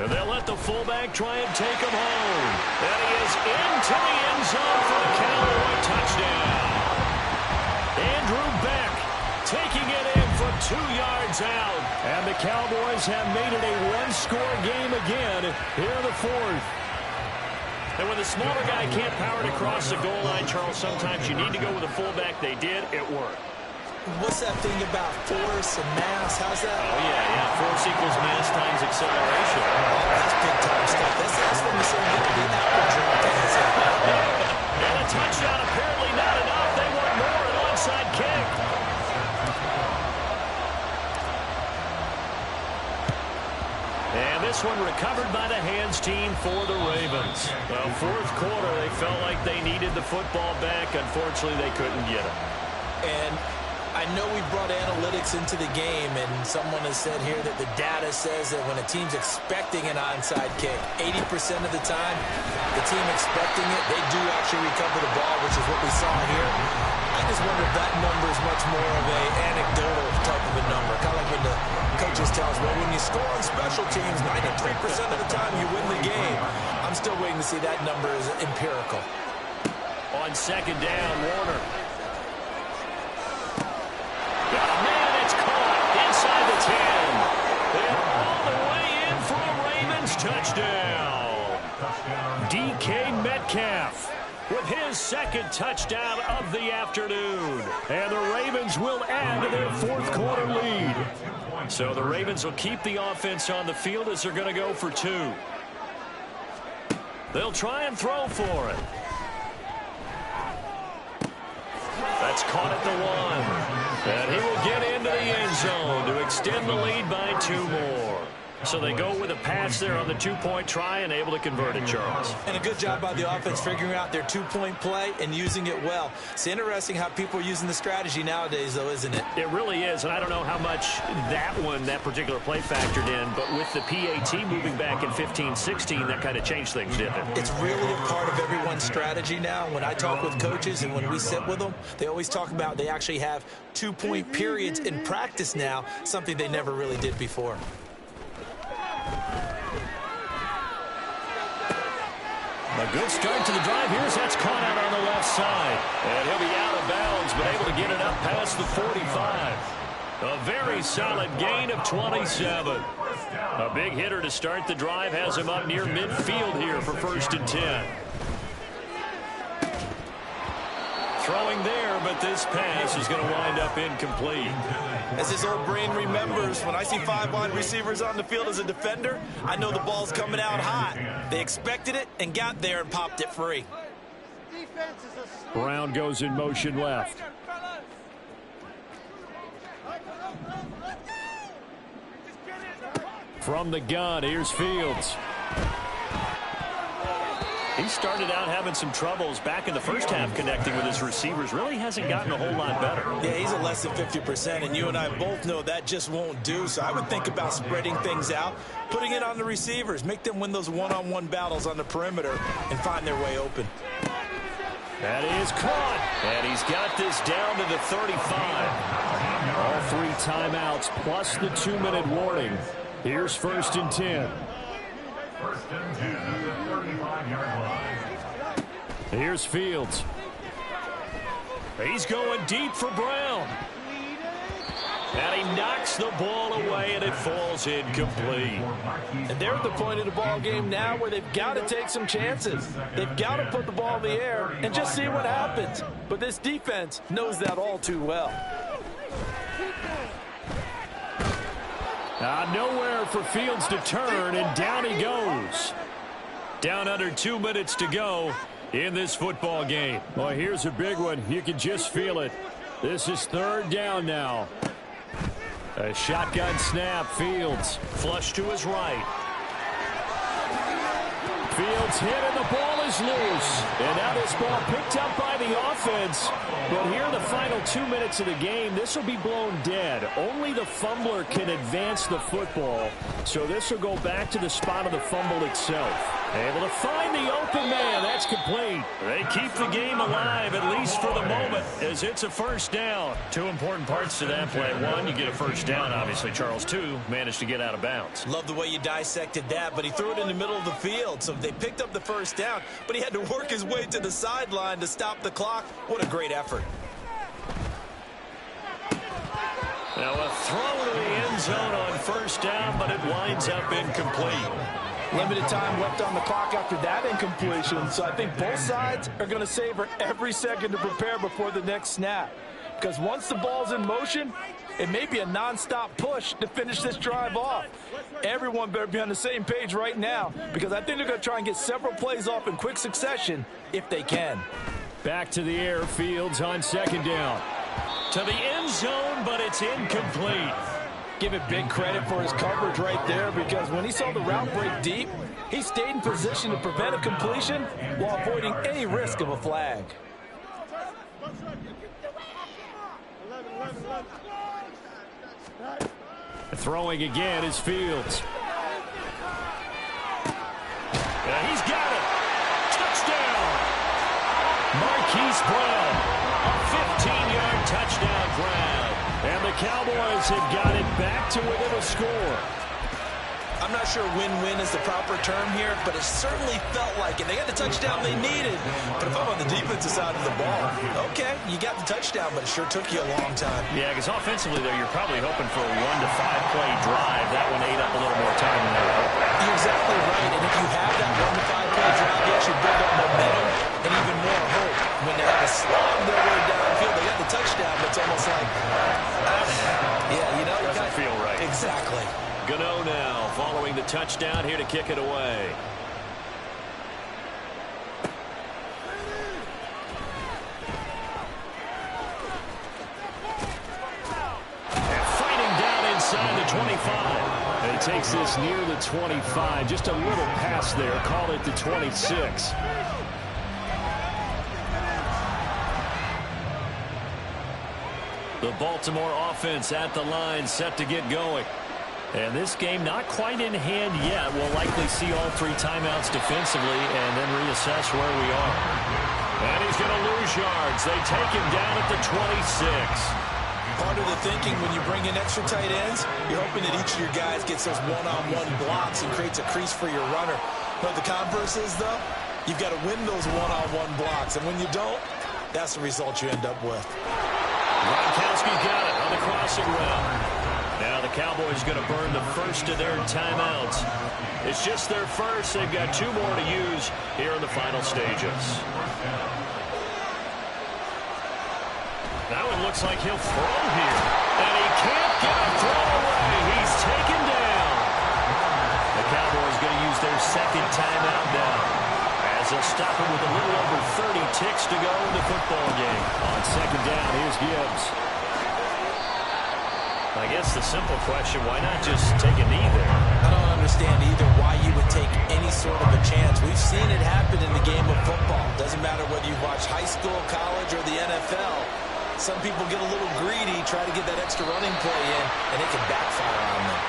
And they'll let the fullback try and take him home. And he is into the end zone for the Cowboy touchdown. Andrew Beck taking it in from 2 yards out. And the Cowboys have made it a 1-score game again here in the 4th. And when the smaller guy can't power it across the goal line, Charles, sometimes you need to go with a fullback. They did. It worked. What's that thing about force and mass? How's that? Oh, yeah. Force equals mass times acceleration. That's big-time stuff. That's when you say you get the apple drop. And a touchdown apparently not enough. They want more. An onside kick. And this this one recovered by the hands team for the Ravens. Well, fourth quarter, they felt like they needed the football back. Unfortunately, they couldn't get it. And I know we brought analytics into the game, and someone has said here that the data says that when a team's expecting an onside kick, 80% of the time, the team expecting it, they do actually recover the ball, which is what we saw here. I just wonder if that number is much more of an anecdotal type of a number. Kind of like when the coaches tell us, well, when you score on special teams, 93% of the time you win the game. I'm still waiting to see that number is empirical. On second down, Warner. Man, it's caught inside the 10. And all the way in for a Ravens touchdown. DK Metcalf with his second touchdown of the afternoon. And the Ravens will add to their fourth quarter lead. So the Ravens will keep the offense on the field as they're going to go for 2. They'll try and throw for it. That's caught at the 1. And he will get into the end zone to extend the lead by 2 more. So they go with a pass there on the 2-point try and able to convert it, Charles. And a good job by the offense figuring out their 2-point play and using it well. It's interesting how people are using the strategy nowadays, though, isn't it? It really is, and I don't know how much that particular play factored in, but with the PAT moving back in 15-16, that kind of changed things, didn't it? It's really a part of everyone's strategy now. When I talk with coaches and when we sit with them, they always talk about they actually have 2-point periods in practice now, something they never really did before. A good start to the drive. That's caught out on the left side. And he'll be out of bounds, but able to get it up past the 45. A very solid gain of 27. A big hitter to start the drive has him up near midfield here for 1st and 10. Throwing there, but this pass is going to wind up incomplete. As his old brain remembers, when I see 5 wide receivers on the field as a defender, I know the ball's coming out hot. They expected it and got there and popped it free. Brown goes in motion left. From the gun, here's Fields. He started out having some troubles back in the first half connecting with his receivers. Really hasn't gotten a whole lot better. Yeah, he's at less than 50%, and you and I both know that just won't do. So I would think about spreading things out, putting it on the receivers, make them win those one-on-one battles on the perimeter and find their way open. That is caught, and he's got this down to the 35. All 3 timeouts plus the 2-minute warning. Here's 1st and 10. 1st and 10 at the 35-yard line. Here's Fields. He's going deep for Brown. And he knocks the ball away, and it falls incomplete. And they're at the point of the ball game now where they've got to take some chances. They've got to put the ball in the air and just see what happens. But this defense knows that all too well. Nowhere for Fields to turn, and down he goes. Down under 2 minutes to go in this football game. Well, here's a big one. You can just feel it. This is 3rd down now. A shotgun snap. Fields flush to his right. Fields hit, and the ball is loose. And now this ball picked up by the offense. But here in the final 2 minutes of the game, this will be blown dead. Only the fumbler can advance the football. So this will go back to the spot of the fumble itself. Able to find the open man. That's complete. They keep the game alive, at least for the moment, as it's a 1st down. 2 important parts to that play. 1, you get a 1st down, obviously. Charles, 2, managed to get out of bounds. Love the way you dissected that, but he threw it in the middle of the field. So they picked up the 1st down, but he had to work his way to the sideline to stop the clock. What a great effort. Now a throw to the end zone on 1st down, but it winds up incomplete. Limited time left on the clock after that incompletion, so I think both sides are going to savor every second to prepare before the next snap. Because once the ball's in motion, it may be a nonstop push to finish this drive off. Everyone better be on the same page right now, because I think they're going to try and get several plays off in quick succession if they can. Back to the air, Fields on 2nd down. To the end zone, but it's incomplete. Give it big credit for his coverage right there, because when he saw the route break deep, he stayed in position to prevent a completion while avoiding any risk of a flag. Throwing again is Fields. He's got it. Touchdown. Marquise Brown. A 15-yard touchdown grab. And the Cowboys have got it back to within a score. I'm not sure win-win is the proper term here, but it certainly felt like it. They got the touchdown they needed. But if I'm on the defensive side of the ball, okay, you got the touchdown, but it sure took you a long time. Yeah, because offensively, though, you're probably hoping for a 1 to 5 play drive. That one ate up a little more time than they were hoping. You're exactly right, and if you have that 1 to 5 play drive, you actually build up momentum and even more hope. When they have to slog their way downfield, they got the touchdown, but it's almost like, yeah, you know. Doesn't feel right. Exactly. Gano now following the touchdown here to kick it away. And fighting down inside the 25. And he takes this near the 25. Just a little pass there. Call it the 26. The Baltimore offense at the line, set to get going. And this game not quite in hand yet. We'll likely see all 3 timeouts defensively and then reassess where we are. And he's going to lose yards. They take him down at the 26. Part of the thinking when you bring in extra tight ends, you're hoping that each of your guys gets those one-on-one blocks and creates a crease for your runner. But the converse is, though, you've got to win those one-on-one blocks. And when you don't, that's the result you end up with. Gronkowski got it on the crossing route. Now the Cowboys going to burn the first of their timeouts. It's just their first. They've got 2 more to use here in the final stages. Now it looks like he'll throw here. And he can't get a throw away. He's taken down. The Cowboys going to use their second timeout now, as they'll stop him with a little over 30 ticks to go in the football game. On second down, here's Gibbs. I guess the simple question, why not just take a knee there? I don't understand either why you would take any sort of a chance. We've seen it happen in the game of football. Doesn't matter whether you watch high school, college, or the NFL. Some people get a little greedy, try to get that extra running play in, and it can backfire on them.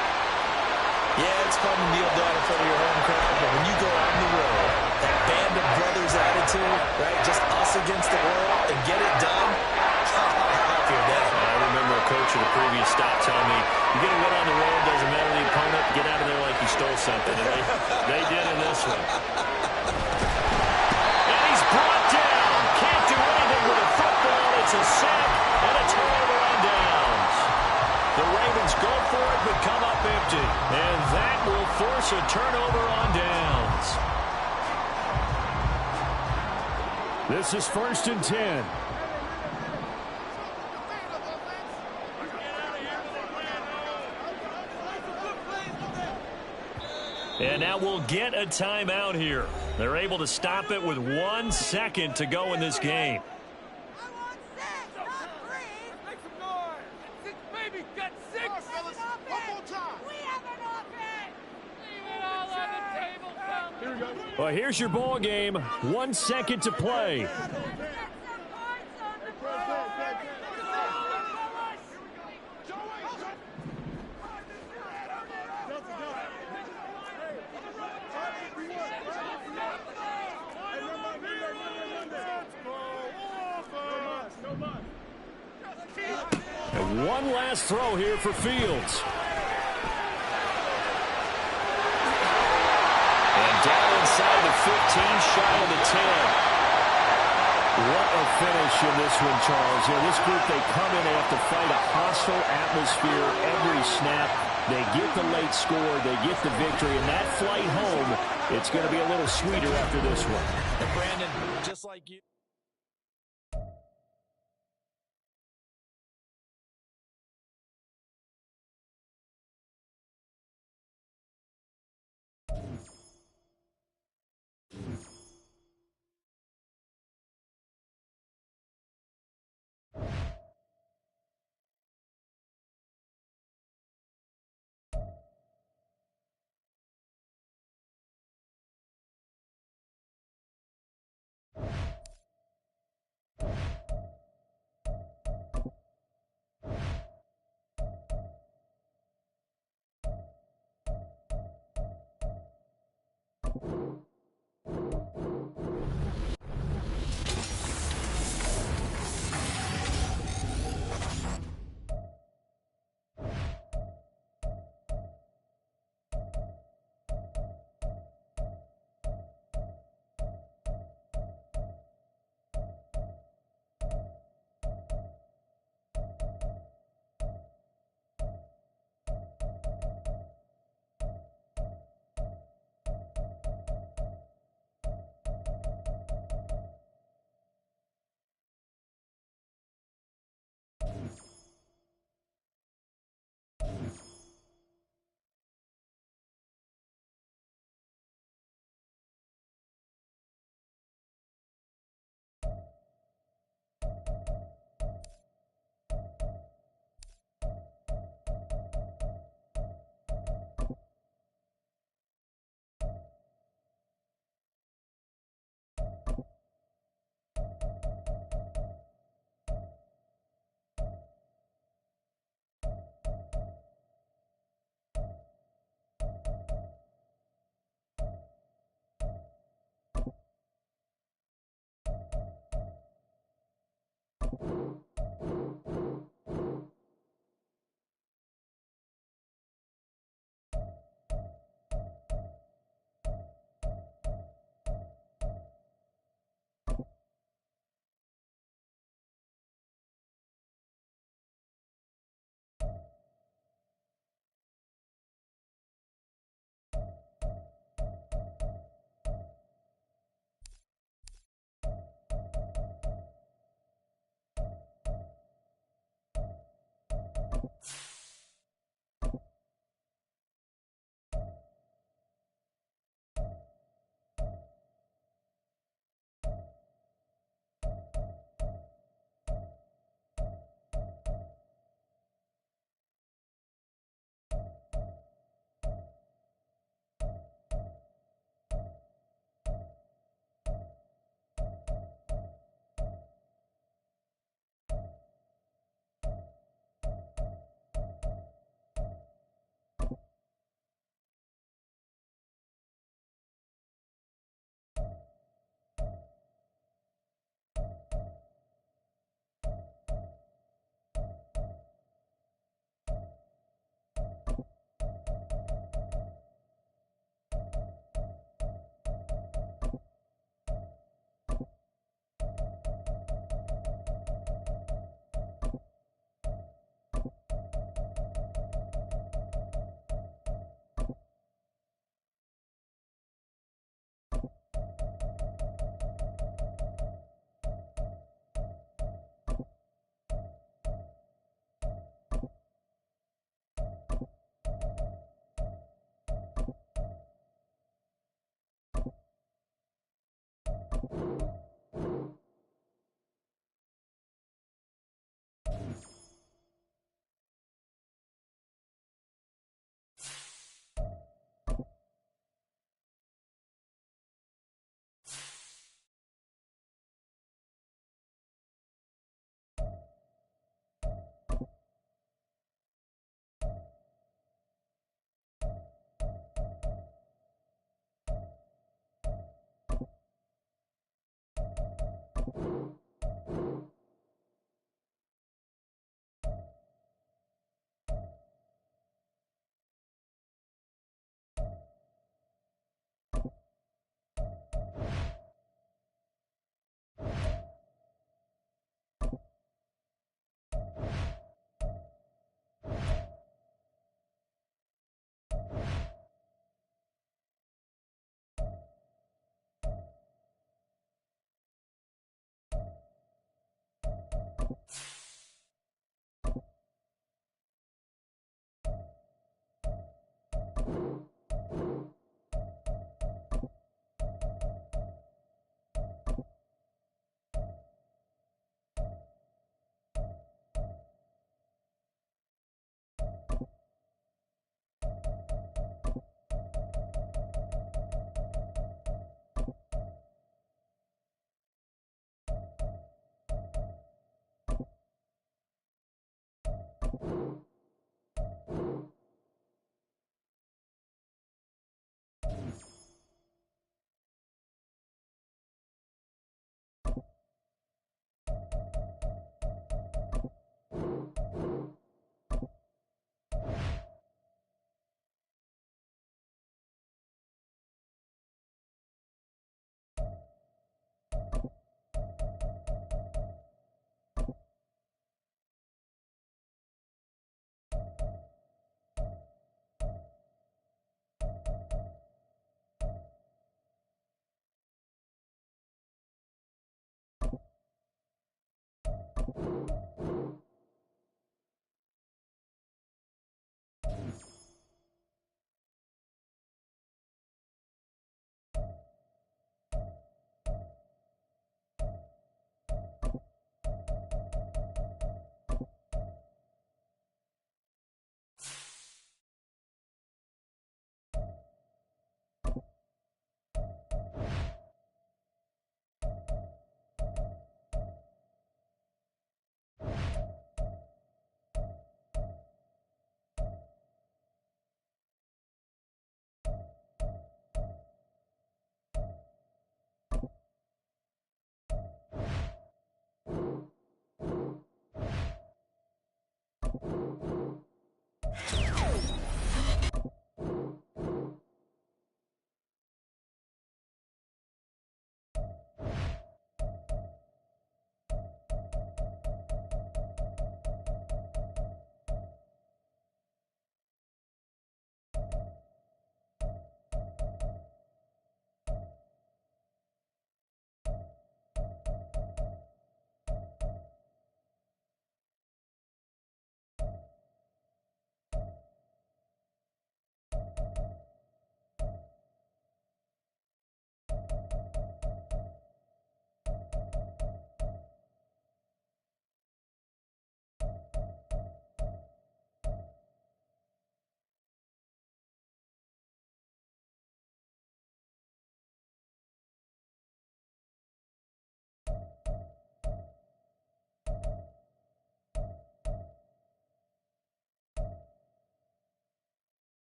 Yeah, it's fun to kneel down in front of your home crowd, but when you go on the road, that band of brothers attitude, right, just us against the world, and get it done, you're dead. I remember a coach at a previous stop telling me, you get a win on the road, doesn't matter the opponent, get out of there like you stole something. And they did in this one. And he's brought down. Can't do anything with a football. It's a sack and a turnover on downs. The Ravens go for it but come up empty. And that will force a turnover on downs. This is 1st and 10. And now we'll get a timeout here. They're able to stop it with 1 second to go in this game. I want 6, not 3. Make some noise. 6, baby. Got 6. Come on, fellas. One more time. We have an offense. Leave it all on the table, fellas. Here we go. Well, here's your ball game. 1 second to play. And one last throw here for Fields. And down inside the 15, shy of the 10. What a finish in this one, Charles. You know, this group, they come in, they have to fight a hostile atmosphere every snap. They get the late score, they get the victory, and that flight home, it's going to be a little sweeter after this one. And Brandon, just like you.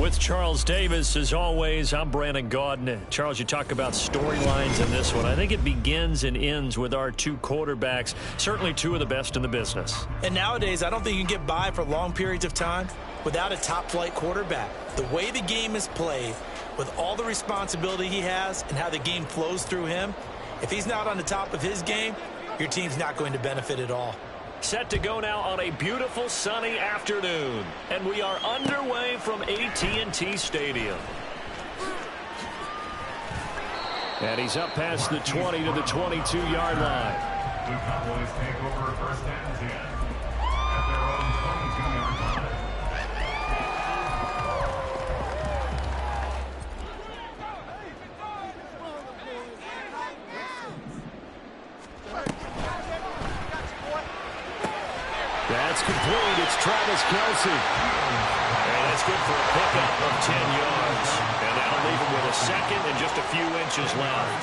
With Charles Davis, as always, I'm Brandon Gaudin. Charles, you talk about storylines in this one. I think it begins and ends with our two quarterbacks, certainly two of the best in the business. And nowadays, I don't think you can get by for long periods of time without a top-flight quarterback. The way the game is played, with all the responsibility he has and how the game flows through him, if he's not on the top of his game, your team's not going to benefit at all. Set to go now on a beautiful sunny afternoon. And we are underway from AT&T Stadium. And he's up past the 20 to the 22-yard line. The Cowboys take over first and 10 at their own 22-yard line. incomplete. It's Travis Kelce. And that's good for a pickup of 10 yards. And that'll leave him with a second and just a few inches left.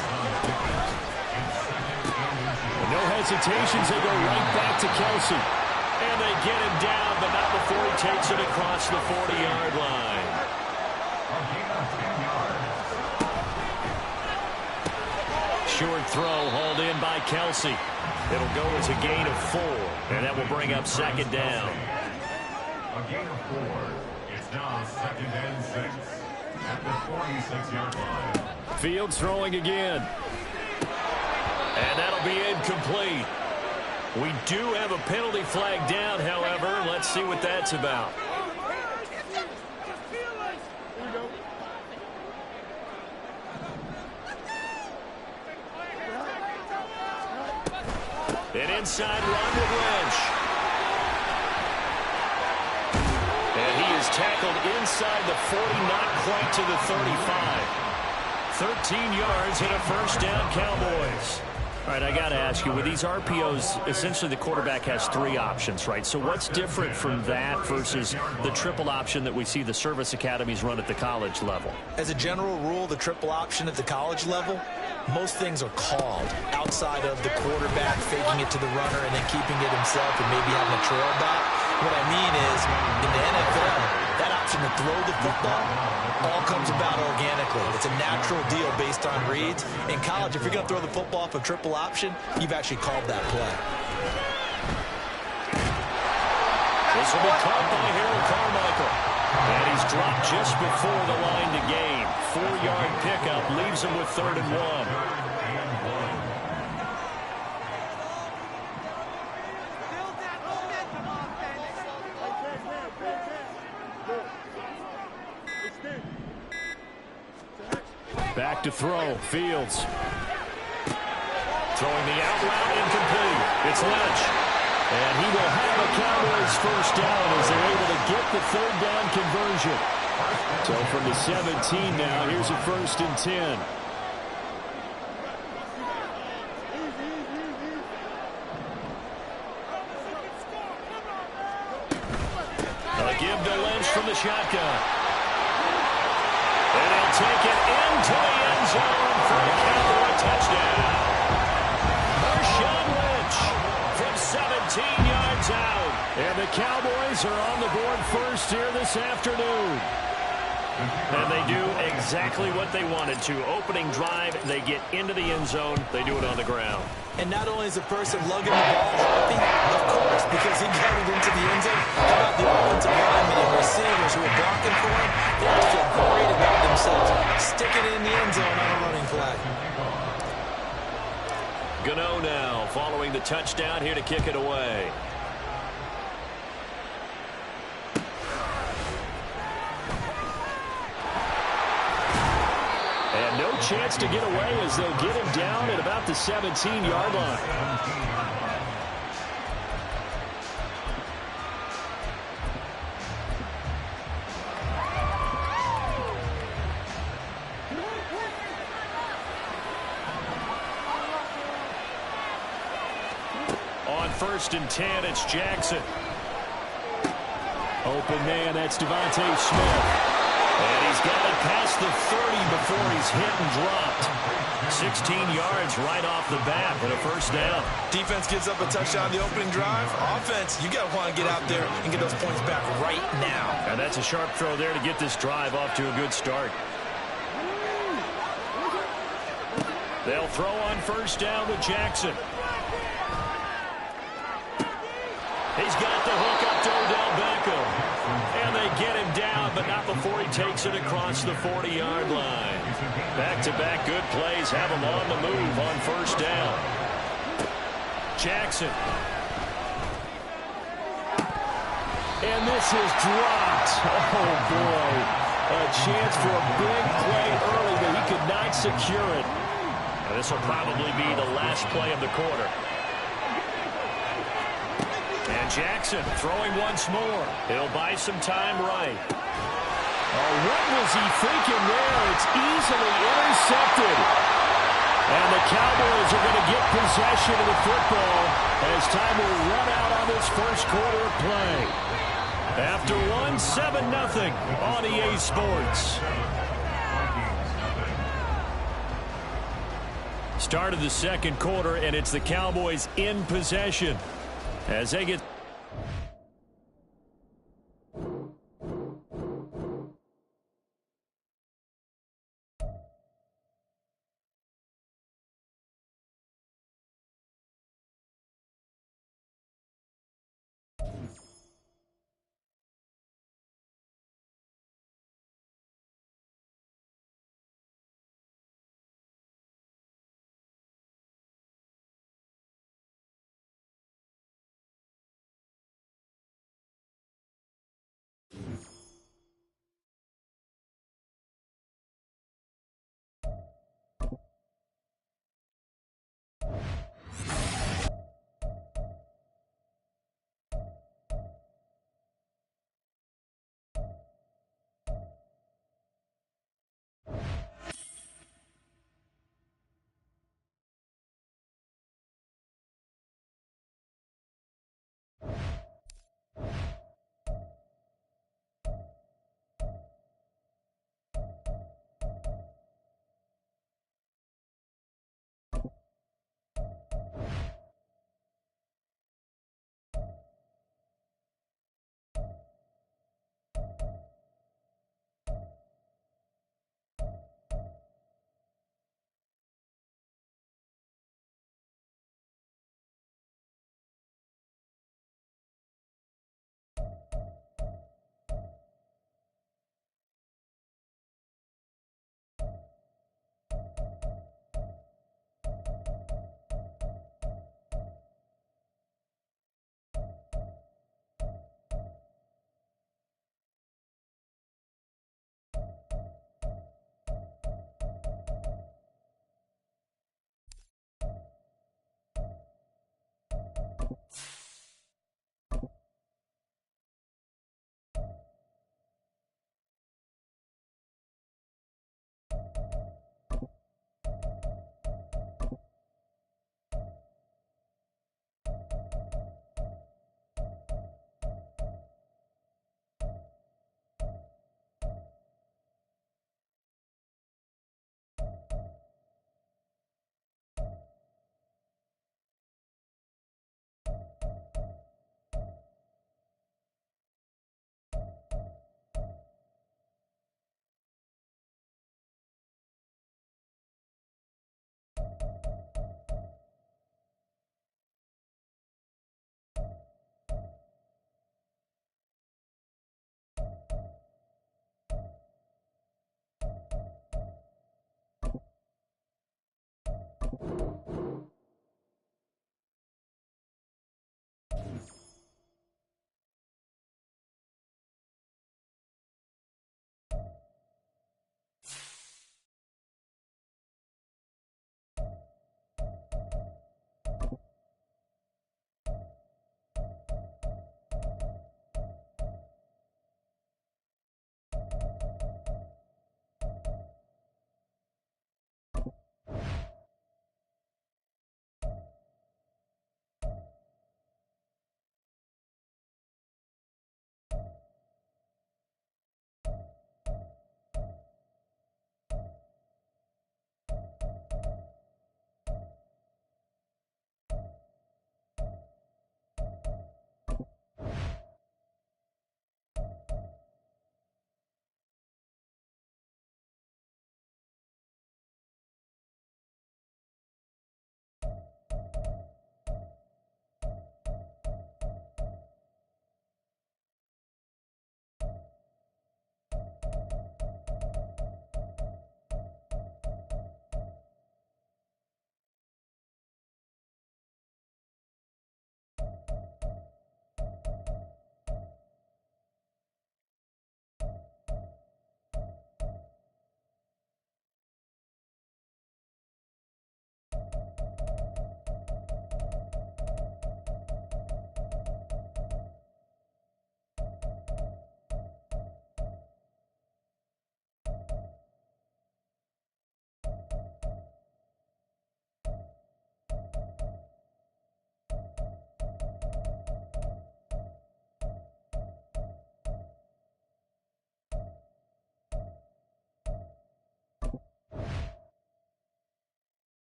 No hesitations. They go right back to Kelce. And they get him down, but not before he takes it across the 40-yard line. Short throw hauled in by Kelce. It'll go as a gain of 4, and that will bring up second down. A gain of 4. It's now 2nd and 6 at the 46-yard line. Fields throwing again. And that'll be incomplete. We do have a penalty flag down, however. Let's see what that's about. An inside run with Lynch. And he is tackled inside the 40, not quite to the 35. 13 yards and a first down, Cowboys. All right, I got to ask you, with these RPOs, essentially the quarterback has 3 options, right? So what's different from that versus the triple option that we see the service academies run at the college level? As a general rule, the triple option at the college level, most things are called outside of the quarterback faking it to the runner and then keeping it himself and maybe having a trail back. What I mean is, in the NFL, that option to throw the football all comes about organically. It's a natural deal based on reads. In college, if you're going to throw the football off a triple option, you've actually called that play. This will be caught by Harold Carmichael. And he's dropped just before the line to gain. 4-yard pickup leaves him with 3rd and 1. Back to throw. Fields. Throwing the out route, incomplete. It's Lynch. And he will have a Cowboys first down as they're able to get the 3rd down conversion. So from the 17 now, here's a 1st and 10. A give to Lynch from the shotgun. And he'll take it into the end zone for a Cowboy touchdown. Marshawn Lynch from 17 yards out. And the Cowboys are on the board first here this afternoon. And they do exactly what they wanted to. Opening drive, they get into the end zone. They do it on the ground. And not only is the person lugging the ball happy, of course, because he got it into the end zone, how about the offensive linemen and receivers who are blocking for him? They just feel great about themselves, sticking it in the end zone on a running play. Gano now following the touchdown here to kick it away. And no chance to get away as they'll get him down at about the 17-yard line. On 1st and 10, it's Jackson. Open man, that's Devontae Smith. And he's got it past the 30 before he's hit and dropped. 16 yards right off the bat and a first down. Defense gives up a touchdown the opening drive. Offense, you got to want to get out there and get those points back right now. And that's a sharp throw there to get this drive off to a good start. They'll throw on 1st down with Jackson. He's got the hook up to Odell Beckham. And they get him down, but not before he takes it across the 40-yard line. Back-to-back good plays have him on the move on 1st down. Jackson. And this is dropped. Oh, boy. A chance for a big play early, but he could not secure it. And this will probably be the last play of the quarter. And Jackson throwing once more. He'll buy some time right. Oh, what was he thinking there? It's easily intercepted. And the Cowboys are going to get possession of the football as time will run out on this first quarter of play. After one, 7-0 on EA Sports. Start of the second quarter, and it's the Cowboys in possession as they get